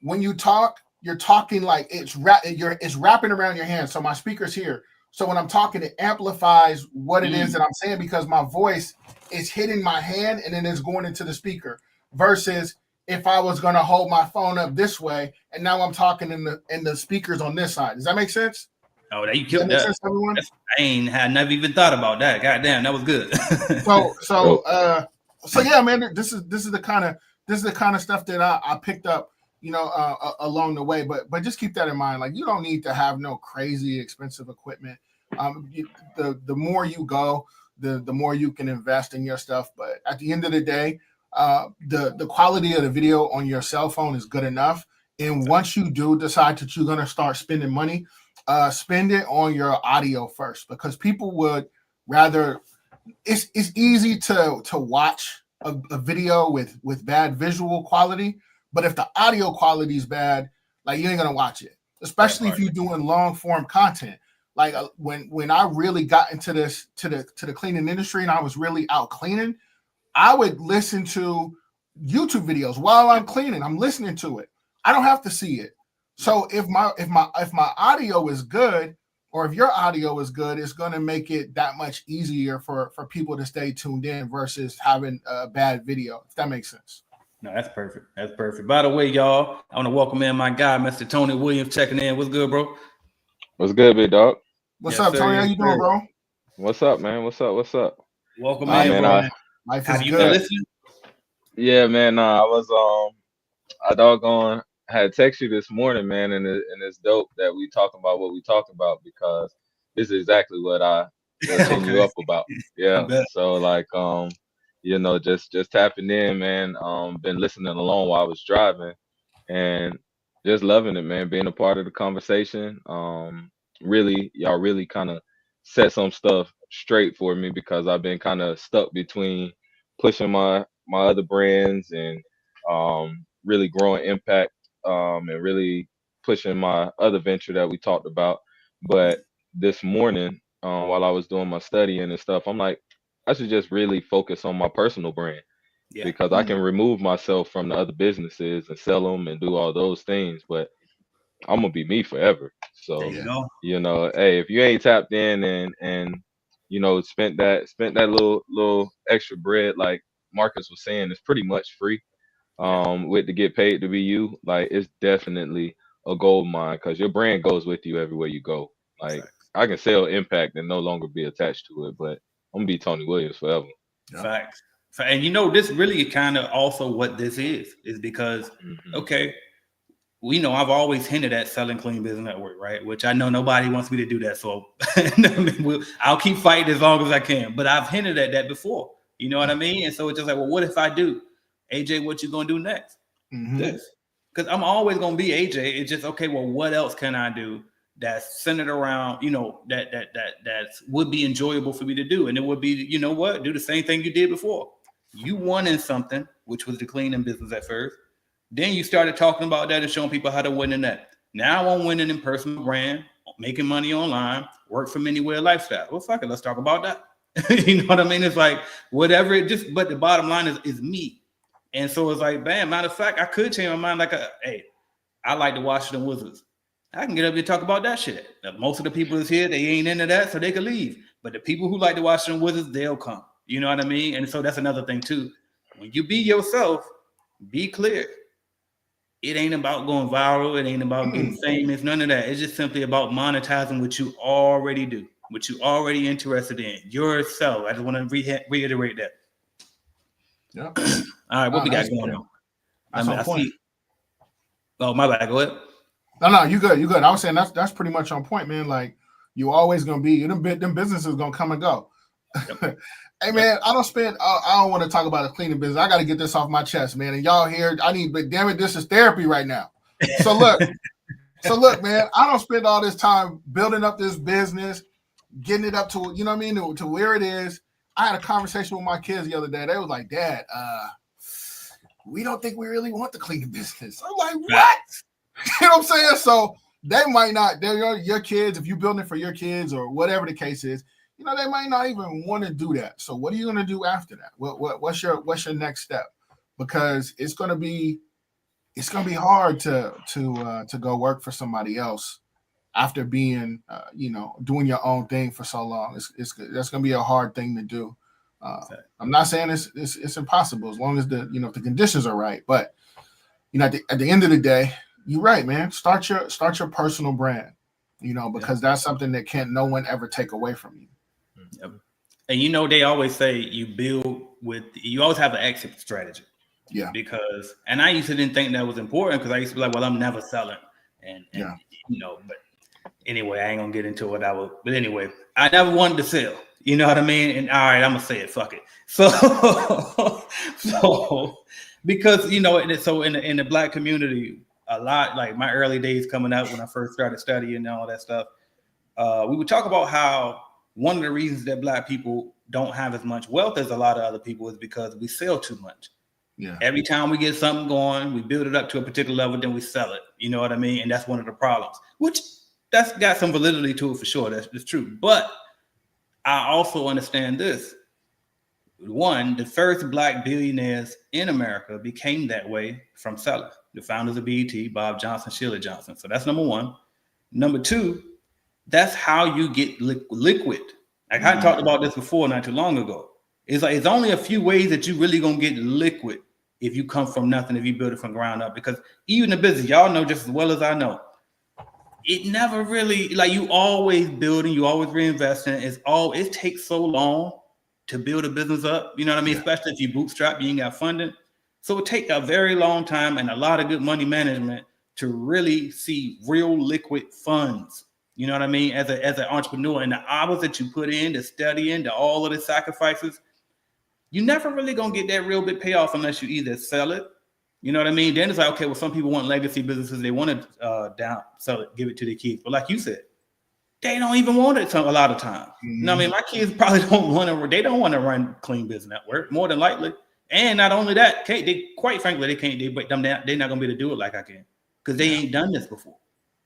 when you talk, you're talking like it's wrapping around your hand. So my speaker's here. So when I'm talking, it amplifies what it is that I'm saying, because my voice is hitting my hand and then it's going into the speaker. Versus if I was going to hold my phone up this way and now I'm talking in the speakers on this side. Does that make sense? Oh, you Does that killed make that. sense, everyone? I never even thought about that. God damn, that was good. So yeah, man. This is the kind of stuff that I picked up, along the way. But just keep that in mind. Like, you don't need to have no crazy expensive equipment. The more you go, the more you can invest in your stuff. But at the end of the day, the quality of the video on your cell phone is good enough. And once you do decide that you're gonna start spending money, spend it on your audio first, because people would rather. It's easy to watch a video with bad visual quality, but if the audio quality is bad, like, you ain't gonna watch it. Especially if you're doing long form content. Like, when I really got into this to the cleaning industry and I was really out cleaning, I would listen to YouTube videos while I'm cleaning. I'm listening to it. I don't have to see it. So if my audio is good, or if your audio is good, it's going to make it that much easier for people to stay tuned in versus having a bad video, if that makes sense. No, that's perfect. That's perfect. By the way, y'all, I want to welcome in my guy, Mr. Tony Williams, checking in. What's good, bro? What's good, big dog? What's up, Tony? How you doing, bro? What's up, man? What's up? Welcome in, bro. Life Have is you good. been listening? Yeah, man. I was I had text you this morning, man, and it's dope that we talking about what we talking about, because this is exactly what I was hitting you up about. Yeah. So like just tapping in, man. Been listening along while I was driving, and just loving it, man. Being a part of the conversation. Y'all really kind of set some stuff straight for me, because I've been kind of stuck between pushing my other brands and really growing impact, and really pushing my other venture that we talked about. But this morning, while I was doing my studying and stuff, I'm like, I should just really focus on my personal brand, because I can remove myself from the other businesses and sell them and do all those things, but I'm gonna be me forever. So There you go. hey, if you ain't tapped in and spent that little extra bread, like Marcus was saying, it's pretty much free. With to get paid to be you, like, it's definitely a gold mine, because your brand goes with you everywhere you go. Like, I can sell impact and no longer be attached to it, but I'm gonna be Tony Williams forever. Facts. And this really kind of also what this is because okay, we know I've always hinted at selling Clean Business Network, right? Which I know nobody wants me to do that, so I'll keep fighting as long as I can. But I've hinted at that before, you know what I mean? And so it's just like, well, what if I do? AJ, what you gonna do next? This, because I'm always gonna be AJ. It's just, okay, well, what else can I do that's centered around, that would be enjoyable for me to do? And it would be, do the same thing you did before. You won in something, which was the cleaning business at first. Then you started talking about that and showing people how to win in that. Now I'm winning in personal brand, making money online, work from anywhere lifestyle. Well, fuck it, let's talk about that. You know what I mean? It's like whatever. But the bottom line is me. And so it's like, bam. Matter of fact, I could change my mind. Like, hey, I like the Washington Wizards. I can get up here and talk about that shit. Now, most of the people is here, they ain't into that, so they can leave. But the people who like the Washington Wizards, they'll come. You know what I mean? And so that's another thing too. When you be yourself, be clear. It ain't about going viral. It ain't about getting famous. None of that. It's just simply about monetizing what you already do, what you already interested in, yourself. I just want to reiterate that. Yeah. All right, what we got going on? I see. Oh, my bad. Go ahead. No, you good. You good. I was saying that's pretty much on point, man. Like, you always gonna be them businesses gonna come and go. Yep. Hey, man, I don't want to talk about a cleaning business. I got to get this off my chest, man. And y'all here, but damn it, this is therapy right now. So look, man, I don't spend all this time building up this business, getting it up to, to where it is. I had a conversation with my kids the other day. They was like, Dad, we don't think we really want the cleaning business. I'm like, what? You know what I'm saying? So they might not. They're your kids. If you're building for your kids or whatever the case is, you know, they might not even want to do that. So what are you going to do after that? What's your next step? Because it's going to be hard to go work for somebody else after being doing your own thing for so long. That's going to be a hard thing to do. I'm not saying it's impossible as long as if the conditions are right. But at the end of the day, you're right, man. Start your personal brand. Because that's something that no one ever take away from you. Yep. And they always say you always have an exit strategy. Yeah. Because I used to didn't think that was important because I used to be like, well, I'm never selling. And but anyway, I ain't gonna get into what but anyway, I never wanted to sell. You know what I mean? And all right, I'm gonna say it, fuck it. So because so in the Black community, a lot, like my early days coming up when I first started studying and all that stuff, we would talk about how one of the reasons that Black people don't have as much wealth as a lot of other people is because we sell too much. Yeah. Every time we get something going, we build it up to a particular level, then we sell it. You know what I mean? And that's one of the problems, which that's got some validity to it for sure. That's true. But I also understand this. One, the first Black billionaires in America became that way from selling. The founders of BET, Bob Johnson, Sheila Johnson. So that's number one. Number two, that's how you get liquid. Like I talked about this before not too long ago. It's like it's only a few ways that you really gonna get liquid if you come from nothing, if you build it from ground up. Because even the business, y'all know just as well as I know, it never really, like you always building, you always reinvesting. It takes so long to build a business up. You know what I mean? Yeah. Especially if you bootstrap, you ain't got funding. So it takes a very long time and a lot of good money management to really see real liquid funds. You know what I mean? As an entrepreneur, and the hours that you put in, the studying, all of the sacrifices, you never really gonna get that real big payoff unless you either sell it. You know what I mean? Then it's like, okay, well, some people want legacy businesses. They want to sell it, give it to their kids. But like you said, they don't even want it a lot of times. Mm-hmm. You know what I mean? My kids probably don't want to run Clean Business Network, more than likely. And not only that, quite frankly, they can't. They're not gonna be able to do it like I can because they ain't done this before.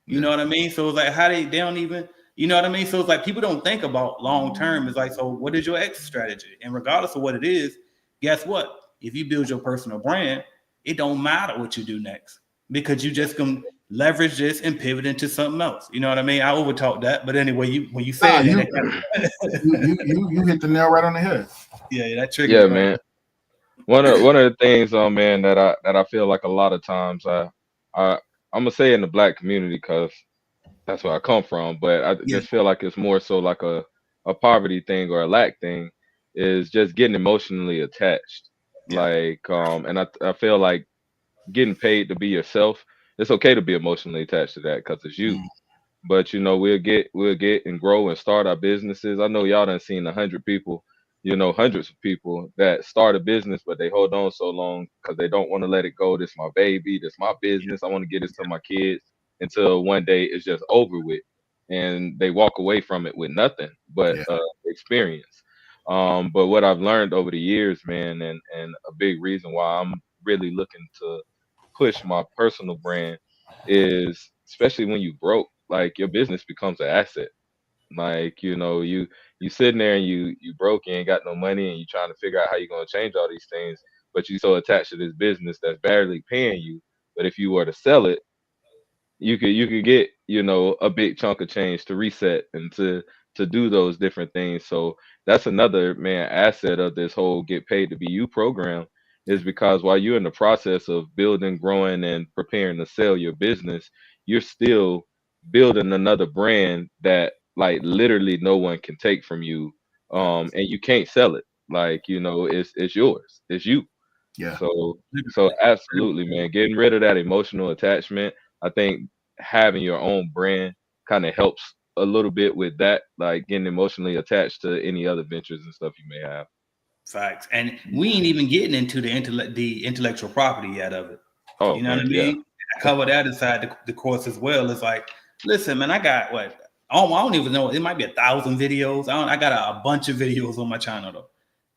You know what I mean? So it's like how they don't even. You know what I mean? So it's like people don't think about long term. It's like, so what is your exit strategy? And regardless of what it is, guess what? If you build your personal brand, it don't matter what you do next because you just can leverage this and pivot into something else. You know what I mean? I overtalked that, but anyway, when you said you hit the nail right on the head. Yeah, that trigger. Yeah, man. One of the things, man, that I feel like a lot of times, I'm gonna say in the Black community because that's where I come from, but I just feel like it's more so like a poverty thing or a lack thing, is just getting emotionally attached. Like, and I feel like getting paid to be yourself, it's okay to be emotionally attached to that because it's you. But we'll get and grow and start our businesses. I know y'all done seen 100 people, hundreds of people that start a business, but they hold on so long because they don't want to let it go. This my baby, this my business. I want to get this to my kids until one day it's just over with, and they walk away from it with nothing but experience. But what I've learned over the years, man, and a big reason why I'm really looking to push my personal brand is, especially when you broke, like your business becomes an asset. Like, you sitting there and you broke, you ain't got no money, and you trying to figure out how you're gonna change all these things, but you so attached to this business that's barely paying you. But if you were to sell it, you could get a big chunk of change to reset and to do those different things. So that's another, man, asset of this whole Get Paid to Be You program, is because while you're in the process of building, growing, and preparing to sell your business, you're still building another brand that, like, literally no one can take from you, and you can't sell it. Like, it's yours, it's you. Yeah. So absolutely, man, getting rid of that emotional attachment. I think having your own brand kind of helps a little bit with that, like getting emotionally attached to any other ventures and stuff you may have. Facts. And we ain't even getting into the intellectual property yet of it. Oh, you know what I mean? I cover that inside the course as well. It's like, listen, man, I got what? I don't even know. It might be 1,000 videos. I got a bunch of videos on my channel though.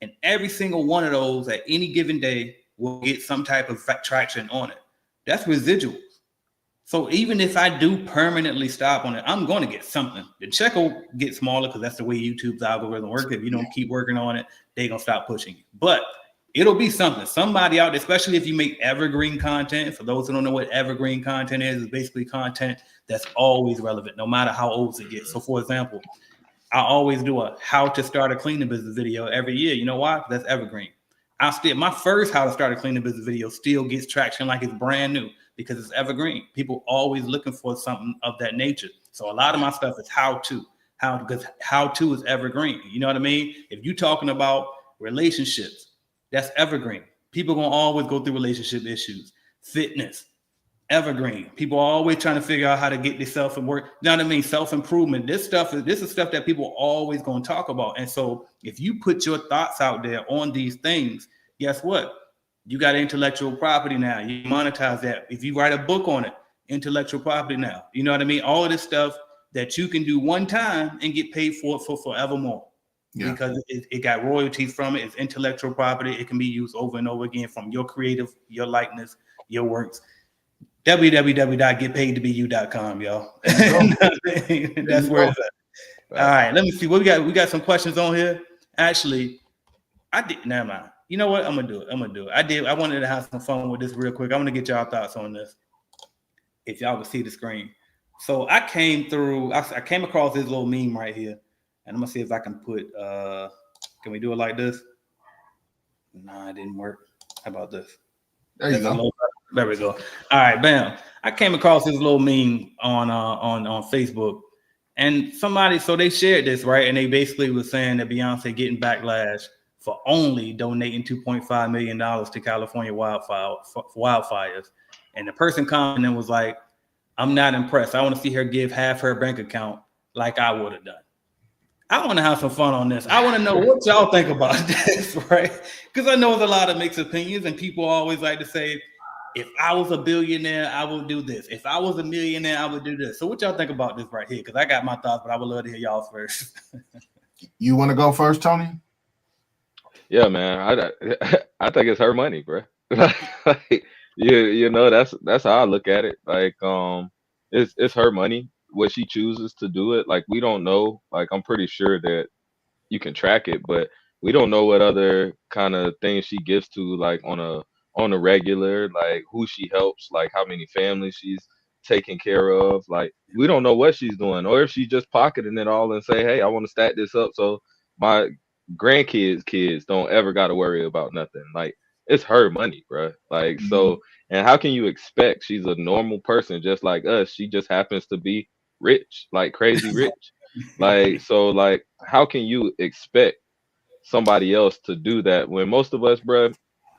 And every single one of those at any given day will get some type of traction on it. That's residuals. So even if I do permanently stop on it, I'm going to get something. The check will get smaller because that's the way YouTube's algorithm works. If you don't keep working on it, they're going to stop pushing you. But it'll be something. Somebody out there, especially if you make evergreen content. For those who don't know what evergreen content is, it's basically content that's always relevant, no matter how old it gets. So for example, I always do a how to start a cleaning business video every year. You know why? That's evergreen. My first how to start a cleaning business video still gets traction like it's brand new because it's evergreen. People always looking for something of that nature. So a lot of my stuff is because how to is evergreen. You know what I mean? If you're talking about relationships, that's evergreen. People gonna always go through relationship issues. Fitness, evergreen. People are always trying to figure out how to get themselves and work. You know what I mean? Self-improvement. This is stuff that people are always going to talk about. And so if you put your thoughts out there on these things, guess what? You got intellectual property now. You monetize that. If you write a book on it, intellectual property now. You know what I mean? All of this stuff that you can do one time and get paid for it for forevermore. Yeah. Because it got royalties from it. It's intellectual property. It can be used over and over again from your creative, your likeness, your works. www.getpaidtobeYou.com, y'all. That's where it's at. All right, let me see what we got. We got some questions on here. Actually, never mind. You know what? I'm gonna do it. I wanted to have some fun with this real quick. I want to get y'all thoughts on this. If y'all can see the screen. So I came across this little meme right here. And I'm gonna see if I can put can we do it like this? Nah, it didn't work. How about this? There you go. There we go. All right, bam. I came across this little meme on Facebook, and they shared this, right? And they basically was saying that Beyonce getting backlash for only donating $2.5 million to California wildfires. And the person commenting was like, I'm not impressed. I want to see her give half her bank account like I would have done. I want to have some fun on this. I want to know what y'all think about this, right? Because I know there's a lot of mixed opinions, and people always like to say, if I was a billionaire, I would do this. If I was a millionaire, I would do this. So what y'all think about this right here? Because I got my thoughts, but I would love to hear y'all first. You want to go first, Tony? Yeah, man. I think it's her money, bro. Like, you know, that's how I look at it. Like, it's her money. What she chooses to do it, like, we don't know. Like, I'm pretty sure that you can track it, but we don't know what other kind of things she gives to, like, on a regular, like who she helps, like how many families she's taking care of. Like, we don't know what she's doing, or if she's just pocketing it all and say, hey, I want to stack this up so my kids don't ever got to worry about nothing. Like, it's her money, bro. Like, so, and how can you expect? She's a normal person just like us. She just happens to be rich, like crazy rich. Like, so, like, how can you expect somebody else to do that when most of us, bro,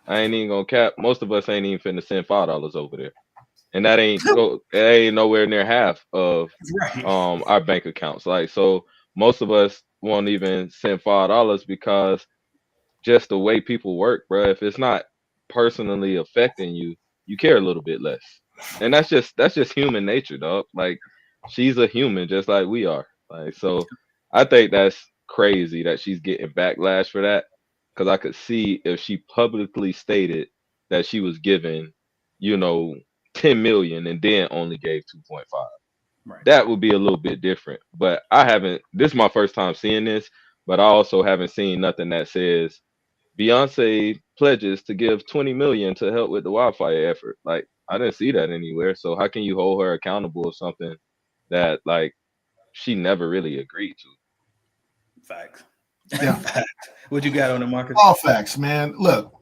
I ain't even gonna cap, most of us ain't even finna send $5 over there, and that ain't nowhere near half of our bank accounts. Like, so most of us won't even send $5 because just the way people work, bro. If it's not personally affecting you, you care a little bit less, and that's just human nature, dog. Like, she's a human just like we are. Like, so I think that's crazy that she's getting backlash for that, because I could see if she publicly stated that she was given, 10 million and then only gave 2.5. Right. That would be a little bit different. But this is my first time seeing this, but I also haven't seen nothing that says Beyonce pledges to give 20 million to help with the wildfire effort. Like, I didn't see that anywhere. So how can you hold her accountable of something that, like, she never really agreed to? Facts. Yeah. Facts. What you got on the market? All facts, man. Look,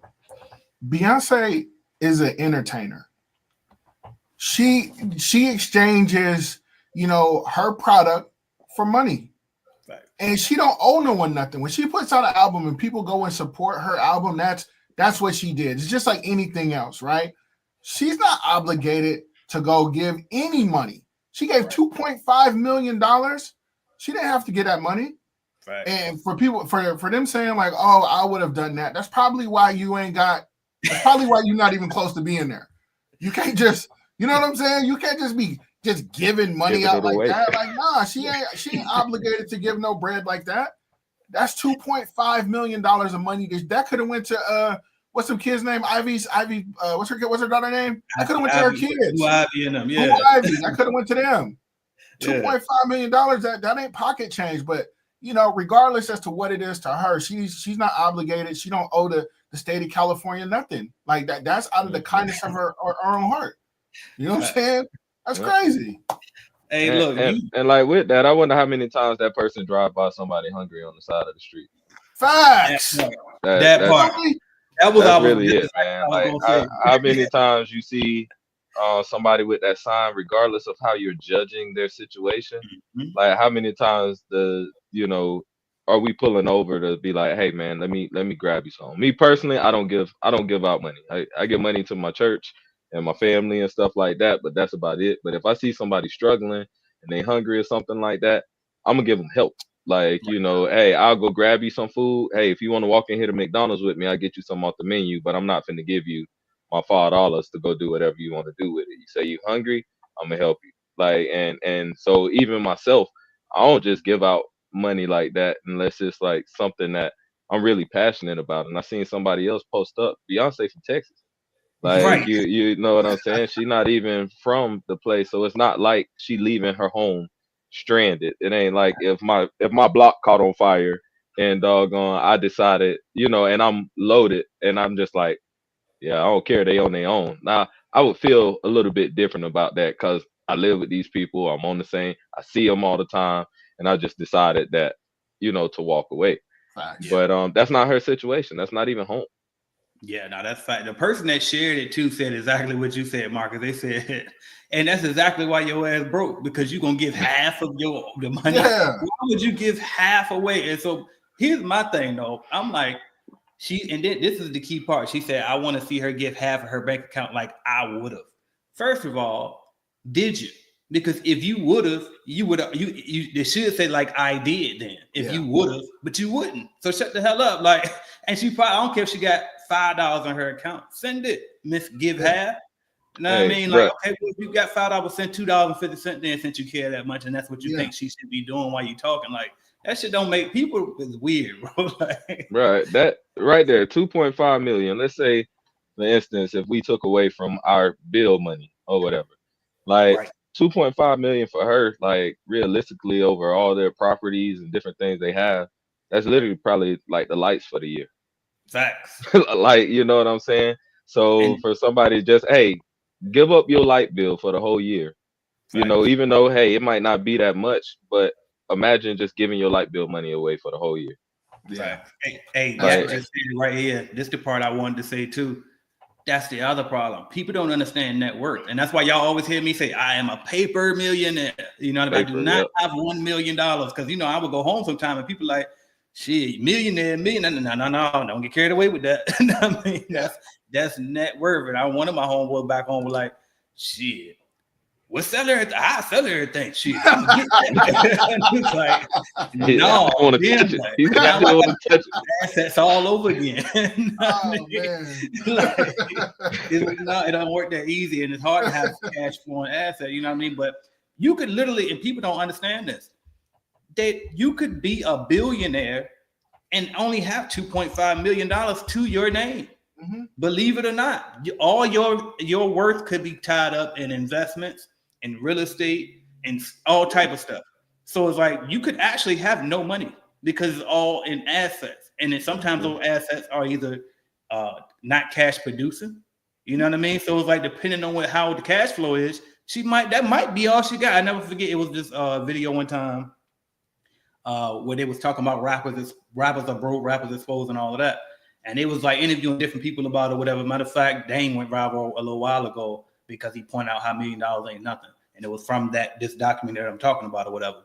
Beyonce is an entertainer. She exchanges, her product for money. Right. And she don't owe no one nothing. When she puts out an album and people go and support her album, that's what she did. It's just like anything else, right? She's not obligated to go give any money. She gave $2.5 million. She didn't have to get that money. Right. And for people, for them saying like, oh, I would have done that, that's probably why that's probably why you're not even close to being there. You can't just, you know what I'm saying? You can't just be just giving money out like that. Like, nah, she ain't obligated to give no bread like that. That's $2.5 million of money that could have went to what's some kids' name? Ivy. What's her daughter name? I could have went to her kids. Ivy and them, Who Ivy? I could have went to them. $2.5 million. That ain't pocket change, but regardless as to what it is to her, she's not obligated. She don't owe the state of California nothing like that. That's out of the kindness of her own heart. You know what I'm saying? That's crazy. Hey, and, look, and like with that, I wonder how many times that person drive by somebody hungry on the side of the street. Facts. That part. That was really it, man. Like how many times you see somebody with that sign, regardless of how you're judging their situation. Like how many times are we pulling over to be like, hey man, let me grab you some. Me personally, I don't give out money. I give money to my church and my family and stuff like that, but that's about it. But if I see somebody struggling and they hungry or something like that, I'm gonna give them help. Like, hey, I'll go grab you some food. Hey, if you want to walk in here to McDonald's with me, I'll get you some off the menu, but I'm not finna give you my $5 to go do whatever you want to do with it. You say you hungry, I'm gonna help you. Like, and so even myself, I don't just give out money like that unless it's like something that I'm really passionate about. And I seen somebody else post up, Beyonce from Texas. Like you know what I'm saying? She's not even from the place, so it's not like she leaving her home stranded. It ain't like if my block caught on fire and doggone I decided, and I'm loaded and I'm just like, yeah, I don't care. They on their own. Now, I would feel a little bit different about that because I live with these people. I'm on the same. I see them all the time, and I just decided that, to walk away. But that's not her situation. That's not even home. Yeah, no, that's fact. The person that shared it too said exactly what you said, Marcus. They said, and that's exactly why your ass broke, because you're gonna give half of the money. Yeah. Why would you give half away? And so here's my thing, though. I'm like, and then this is the key part. She said, I want to see her give half of her bank account like I would have. First of all, did you? Because if you would have, they should say like I did then. If you would have, but you wouldn't. So shut the hell up. Like, and she probably, I don't care if she got $5 on her account. Send it, Miss Give Half. You know what I mean? Like, okay, well, if you got $5, send $2.50 then, since you care that much, and that's what you think she should be doing while you talking. Like, that shit don't make people is weird, bro. Like, right. That right there, 2.5 million. Let's say, for instance, if we took away from our bill money or whatever, like 2.5 million for her, like realistically over all their properties and different things they have, that's literally probably like the lights for the year. Facts. Like, you know what I'm saying? So for somebody just, hey, give up your light bill for the whole year. Facts. Even though, hey, it might not be that much, but imagine just giving your light bill money away for the whole year. Yeah. Hey, Jack just said right here. This is the part I wanted to say too. That's the other problem. People don't understand net worth. And that's why y'all always hear me say, I am a paper millionaire. You know, I do not have $1 million. Because, I would go home sometime and people like, shit, millionaire. No, don't get carried away with that. I mean, that's net worth. And one of my homeboys back home was like, shit, what's sell everything? I sell everything. Shit, I'm gonna get that. It's like, no, I want to touch it. He's got to want to touch it. Assets all over again. Oh, man. It don't work that easy, and it's hard to have cash flowing asset. You know what I mean? But you could literally, and people don't understand this, that you could be a billionaire and only have $2.5 million to your name. Mm-hmm. Believe it or not, all your worth could be tied up in investments, in real estate, and all type of stuff. So it's like you could actually have no money because it's all in assets, and then sometimes those assets are either not cash producing. You know what I mean? So it's like depending on how the cash flow is, that might be all she got. I never forget. It was this video one time where they was talking about rappers are broke, rappers exposed, and all of that. And it was like interviewing different people about it, whatever. Matter of fact, Dane went viral a little while ago because he pointed out how $1 million ain't nothing. And it was from this document that I'm talking about or whatever.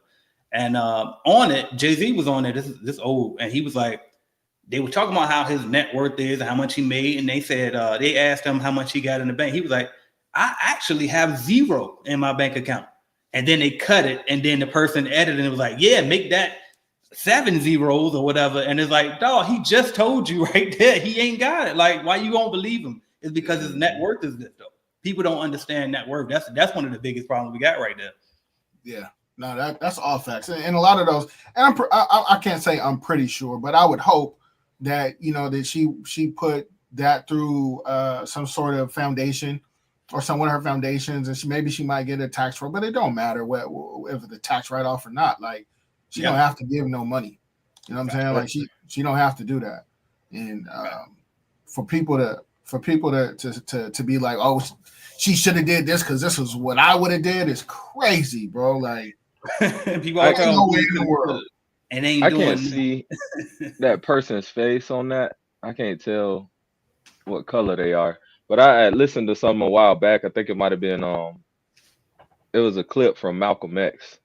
And on it, Jay-Z was on it. This old, and he was like, they were talking about how his net worth is and how much he made. And they said, they asked him how much he got in the bank. He was like, I actually have $0 in my bank account. And then they cut it. And then the person edited it was like, yeah, make that 7 zeros or whatever. And it's like, dog, he just told you right there he ain't got it. Like, why you won't believe him? It's because his net worth is this, though. People don't understand net worth. That's one of the biggest problems we got right there. Yeah, no, that's all facts. And a lot of those, and I can't say I'm pretty sure, but I would hope that that she put that through some sort of foundation or some one of her foundations, and maybe she might get a tax write, but it don't matter if the tax write off or not. Like she don't have to give no money. You know what I'm saying? Like she don't have to do that. And for people to be like, oh, she should have did this because this was what I would have did is crazy, bro. Like people ain't no way in the world. And ain't I doing can't see that person's face on that. I can't tell what color they are. But I had listened to something a while back. I think it might have been it was a clip from Malcolm X.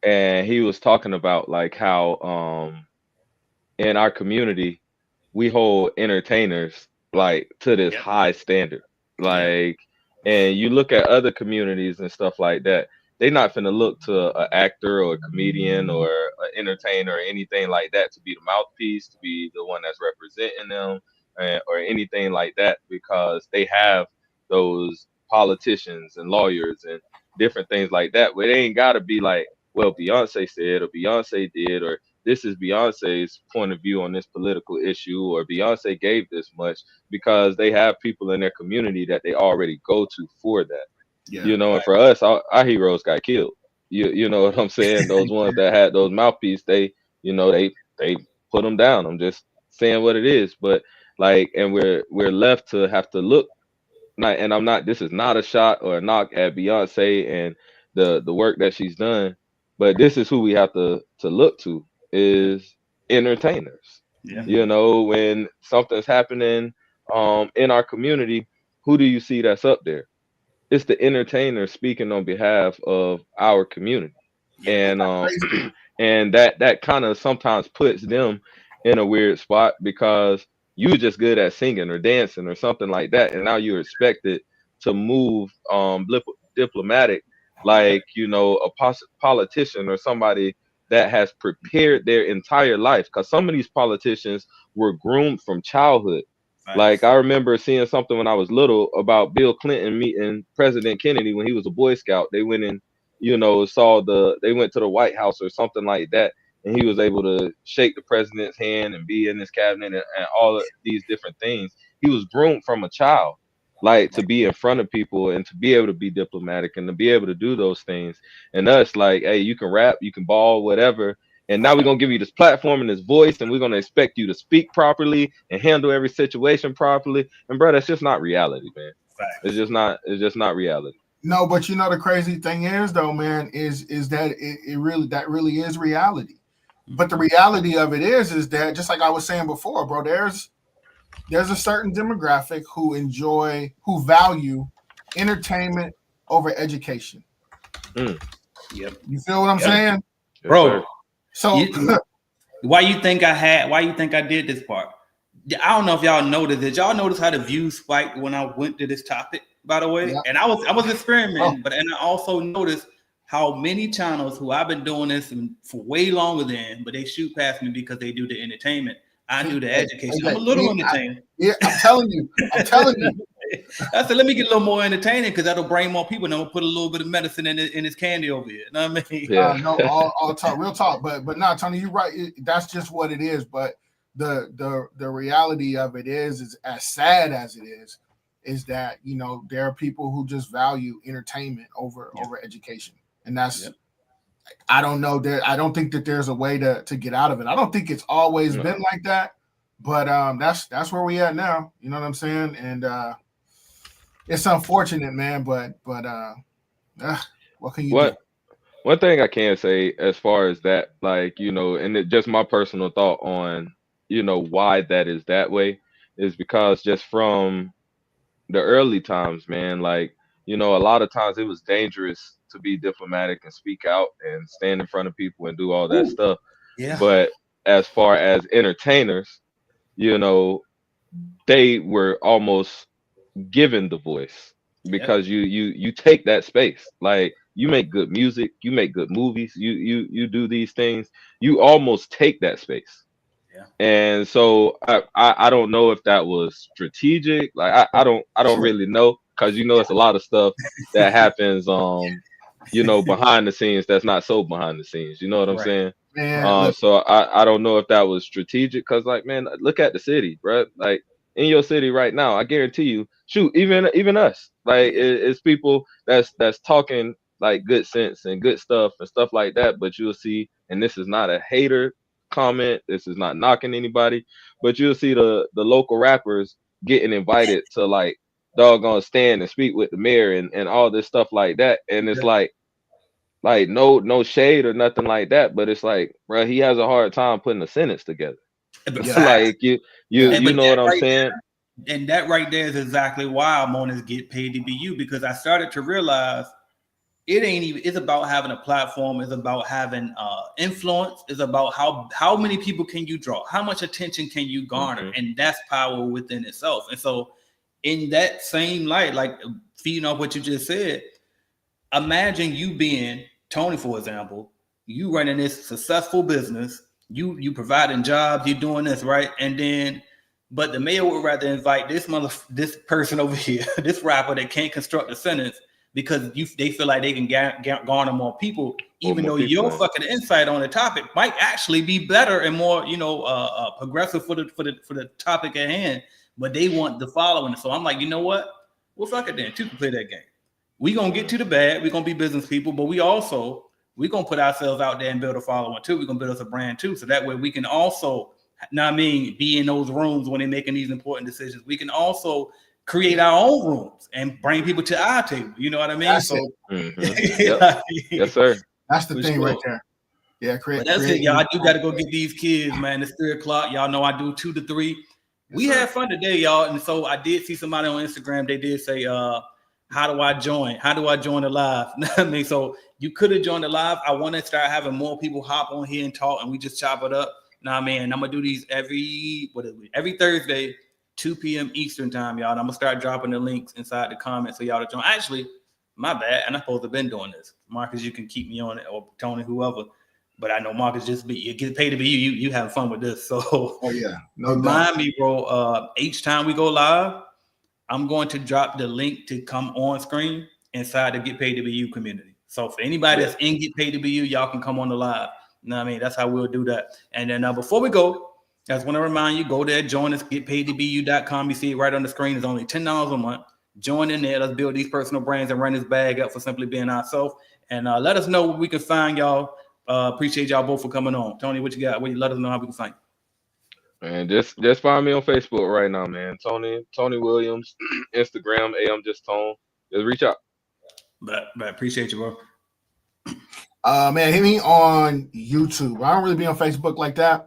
And he was talking about like how in our community we hold entertainers like to this high standard. Like and you look at other communities and stuff like that, they not finna look to an actor or a comedian or an entertainer or anything like that to be the mouthpiece, to be the one that's representing them, or anything like that, because they have those politicians and lawyers and different things like that. Where they ain't gotta be like, well, Beyonce said or Beyonce did, or this is Beyonce's point of view on this political issue, or Beyonce gave this much, because they have people in their community that they already go to for that. You know, and for us, our heroes got killed. You know what I'm saying? Those ones that had those mouthpiece, they put them down. I'm just saying what it is. But like, and we're left to have to look. And I'm not. This is not a shot or a knock at Beyonce and the work that she's done, but this is who we have to look to is entertainers. You know, when something's happening in our community, who do you see that's up there? It's the entertainer speaking on behalf of our community. And and that kind of sometimes puts them in a weird spot, because you just good at singing or dancing or something like that, and now you're expected to move diplomatic, like, you know, a politician or somebody that has prepared their entire life, because some of these politicians were groomed from childhood. Like I remember seeing something when I was little about Bill Clinton meeting President Kennedy when he was a Boy Scout. They went and, you know, they went to the White House or something like that, and he was able to shake the president's hand and be in his cabinet and all of these different things. He was groomed from a child, like to be in front of people and to be able to be diplomatic and to be able to do those things. And us, like, hey, you can rap, you can ball, whatever. And now we're gonna give you this platform and this voice, and we're gonna expect you to speak properly and handle every situation properly. And bro, that's just not reality, man. It's just not reality. No, but you know the crazy thing is though, man, is that it really is reality. But the reality of it is that, just like I was saying before, bro, there's a certain demographic who value entertainment over education. Yep. You feel what I'm saying? Bro. So why you think I did this part? I don't know if y'all noticed. Did y'all notice how the views spiked when I went to this topic, by the way? Yeah. And I was experimenting, but I also noticed how many channels who I've been doing this for way longer than, but they shoot past me because they do the entertainment. I do the education. I'm a little entertaining. I'm telling you. I said, let me get a little more entertaining, because that'll bring more people, and I'm gonna put a little bit of medicine in his candy over here. You know what I mean? Yeah. No, all talk, real talk. But no, Tony, you're right. That's just what it is. But the reality of it is as sad as it is that, you know, there are people who just value entertainment over education, and that's. I don't know that. I don't think that there's a way to get out of it. I don't think it's always been like that, but that's where we at now. You know what I'm saying? And it's unfortunate, man. But what can you do? One thing I can say as far as that, like, you know, and just my personal thought on, you know, why that is that way is because just from the early times, man, like, you know, a lot of times it was dangerous to be diplomatic and speak out and stand in front of people and do all that stuff. Yeah. But as far as entertainers, you know, they were almost given the voice, because you take that space. Like, you make good music, you make good movies, you do these things, you almost take that space. And so I don't know if that was strategic. Like I don't really know, because, you know, it's a lot of stuff that happens you know, behind the scenes that's not so behind the scenes. You know what I'm saying? Man, so I don't know if that was strategic, because, like, man, look at the city, bro. Like, in your city right now. I guarantee you. Shoot, even us, like it's people that's talking like good sense and good stuff and stuff like that. But you'll see, and this is not a hater comment. This is not knocking anybody, but you'll see the local rappers getting invited to like doggone stand and speak with the mayor and all this stuff like that. And it's like no shade or nothing like that, but it's like, bro, he has a hard time putting a sentence together. Like you know what I'm saying? And that right there is exactly why Monas get paid to be you, because I started to realize it ain't even, it's about having a platform, it's about having influence, it's about how many people can you draw, how much attention can you garner, and that's power within itself. And so in that same light, like feeding off what you just said, imagine you being Tony, for example, you running this successful business, you providing jobs, you doing this, right? And then, but the mayor would rather invite this person over here, this rapper that can't construct a sentence, because they feel like they can garner more people, even though your fucking insight on the topic might actually be better and more, progressive for the topic at hand. But they want the following. So I'm like, you know what? Well, fuck it then. Two can play that game. We gonna get to the bad. We're gonna be business people, but we gonna put ourselves out there and build a following too. We're gonna build us a brand too. So that way we can also, be in those rooms when they're making these important decisions. We can also create our own rooms and bring people to our table. You know what I mean? That's so yep. Yes, sir. That's the thing right there. Yeah, that's it, y'all. I do gotta go get these kids, man. It's 3:00. Y'all know I do 2 to 3. We had fun today, y'all. And so I did see somebody on Instagram. They did say, how do I join? How do I join the live? So you could have joined the live. I want to start having more people hop on here and talk, and we just chop it up. I'm gonna do these every Thursday, 2 p.m. Eastern time, y'all. And I'm gonna start dropping the links inside the comments so y'all to join. Actually, my bad. And I'm supposed to have been doing this. Marcus, you can keep me on it, or Tony, whoever. But I know Marcus you get paid to be you having fun with this. So remind me, bro. Each time we go live, I'm going to drop the link to come on screen inside the Get Paid to Be You community. So for anybody that's in Get Paid to Be You, y'all can come on the live. You know what I mean? That's how we'll do that. And then before we go, I just want to remind you, go there, join us, getpaidtobeyu.com. You see it right on the screen. It's only $10 a month. Join in there. Let's build these personal brands and run this bag up for simply being ourselves. And let us know where we can find y'all. Appreciate y'all both for coming on. Tony, what you got? Let us know how we can find you. Man, just find me on Facebook right now, man. Tony Williams, Instagram, I'm just Tone. Just reach out. But appreciate you, bro. Man, hit me on YouTube. I don't really be on Facebook like that.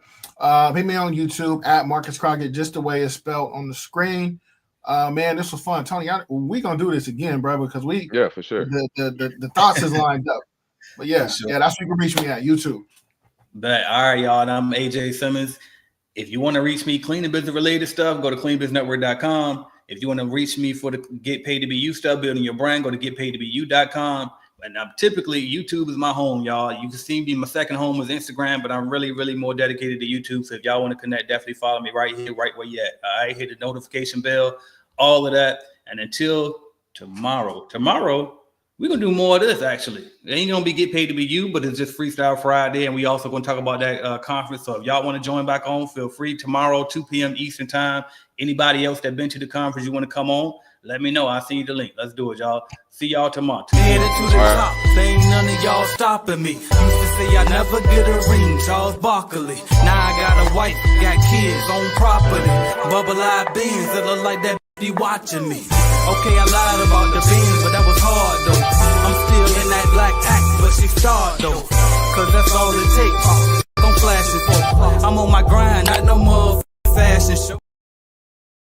Hit me on YouTube at Marcus Crockett, just the way it's spelled on the screen. Man, this was fun, Tony. We gonna do this again, bro, because for sure. The thoughts is lined up. But that's where you can reach me at YouTube. But all right, y'all. And I'm AJ Simmons. If you want to reach me clean and business related stuff, go to cleanbusinessnetwork.com. If you want to reach me for the Get Paid to Be You stuff, building your brand, go to getpaidtobeyu.com. And typically YouTube is my home, y'all. You can see me. My second home is Instagram, but I'm really, really more dedicated to YouTube. So if y'all want to connect, definitely follow me right here, right where you at. All right, hit the notification bell, all of that. And until tomorrow, we're going to do more of this, actually. It ain't going to be Get Paid to Be You, but it's just Freestyle Friday. And we also going to talk about that conference. So if y'all want to join back on, feel free. Tomorrow, 2 p.m. Eastern time. Anybody else that been to the conference you want to come on, let me know. I'll send you the link. Let's do it, y'all. See y'all tomorrow. Headed to the top. Ain't none of y'all stopping me. Used to say I never get a ring. Charles Barkley. Now I got a wife, got kids on property. Bubble-eyed beans that look like that be watching me. Okay, I lied about the beans, but that was hard though. I'm still in that black act, but she starred though. Cause that's all it takes. I'm flashing for. I'm on my grind, not no more.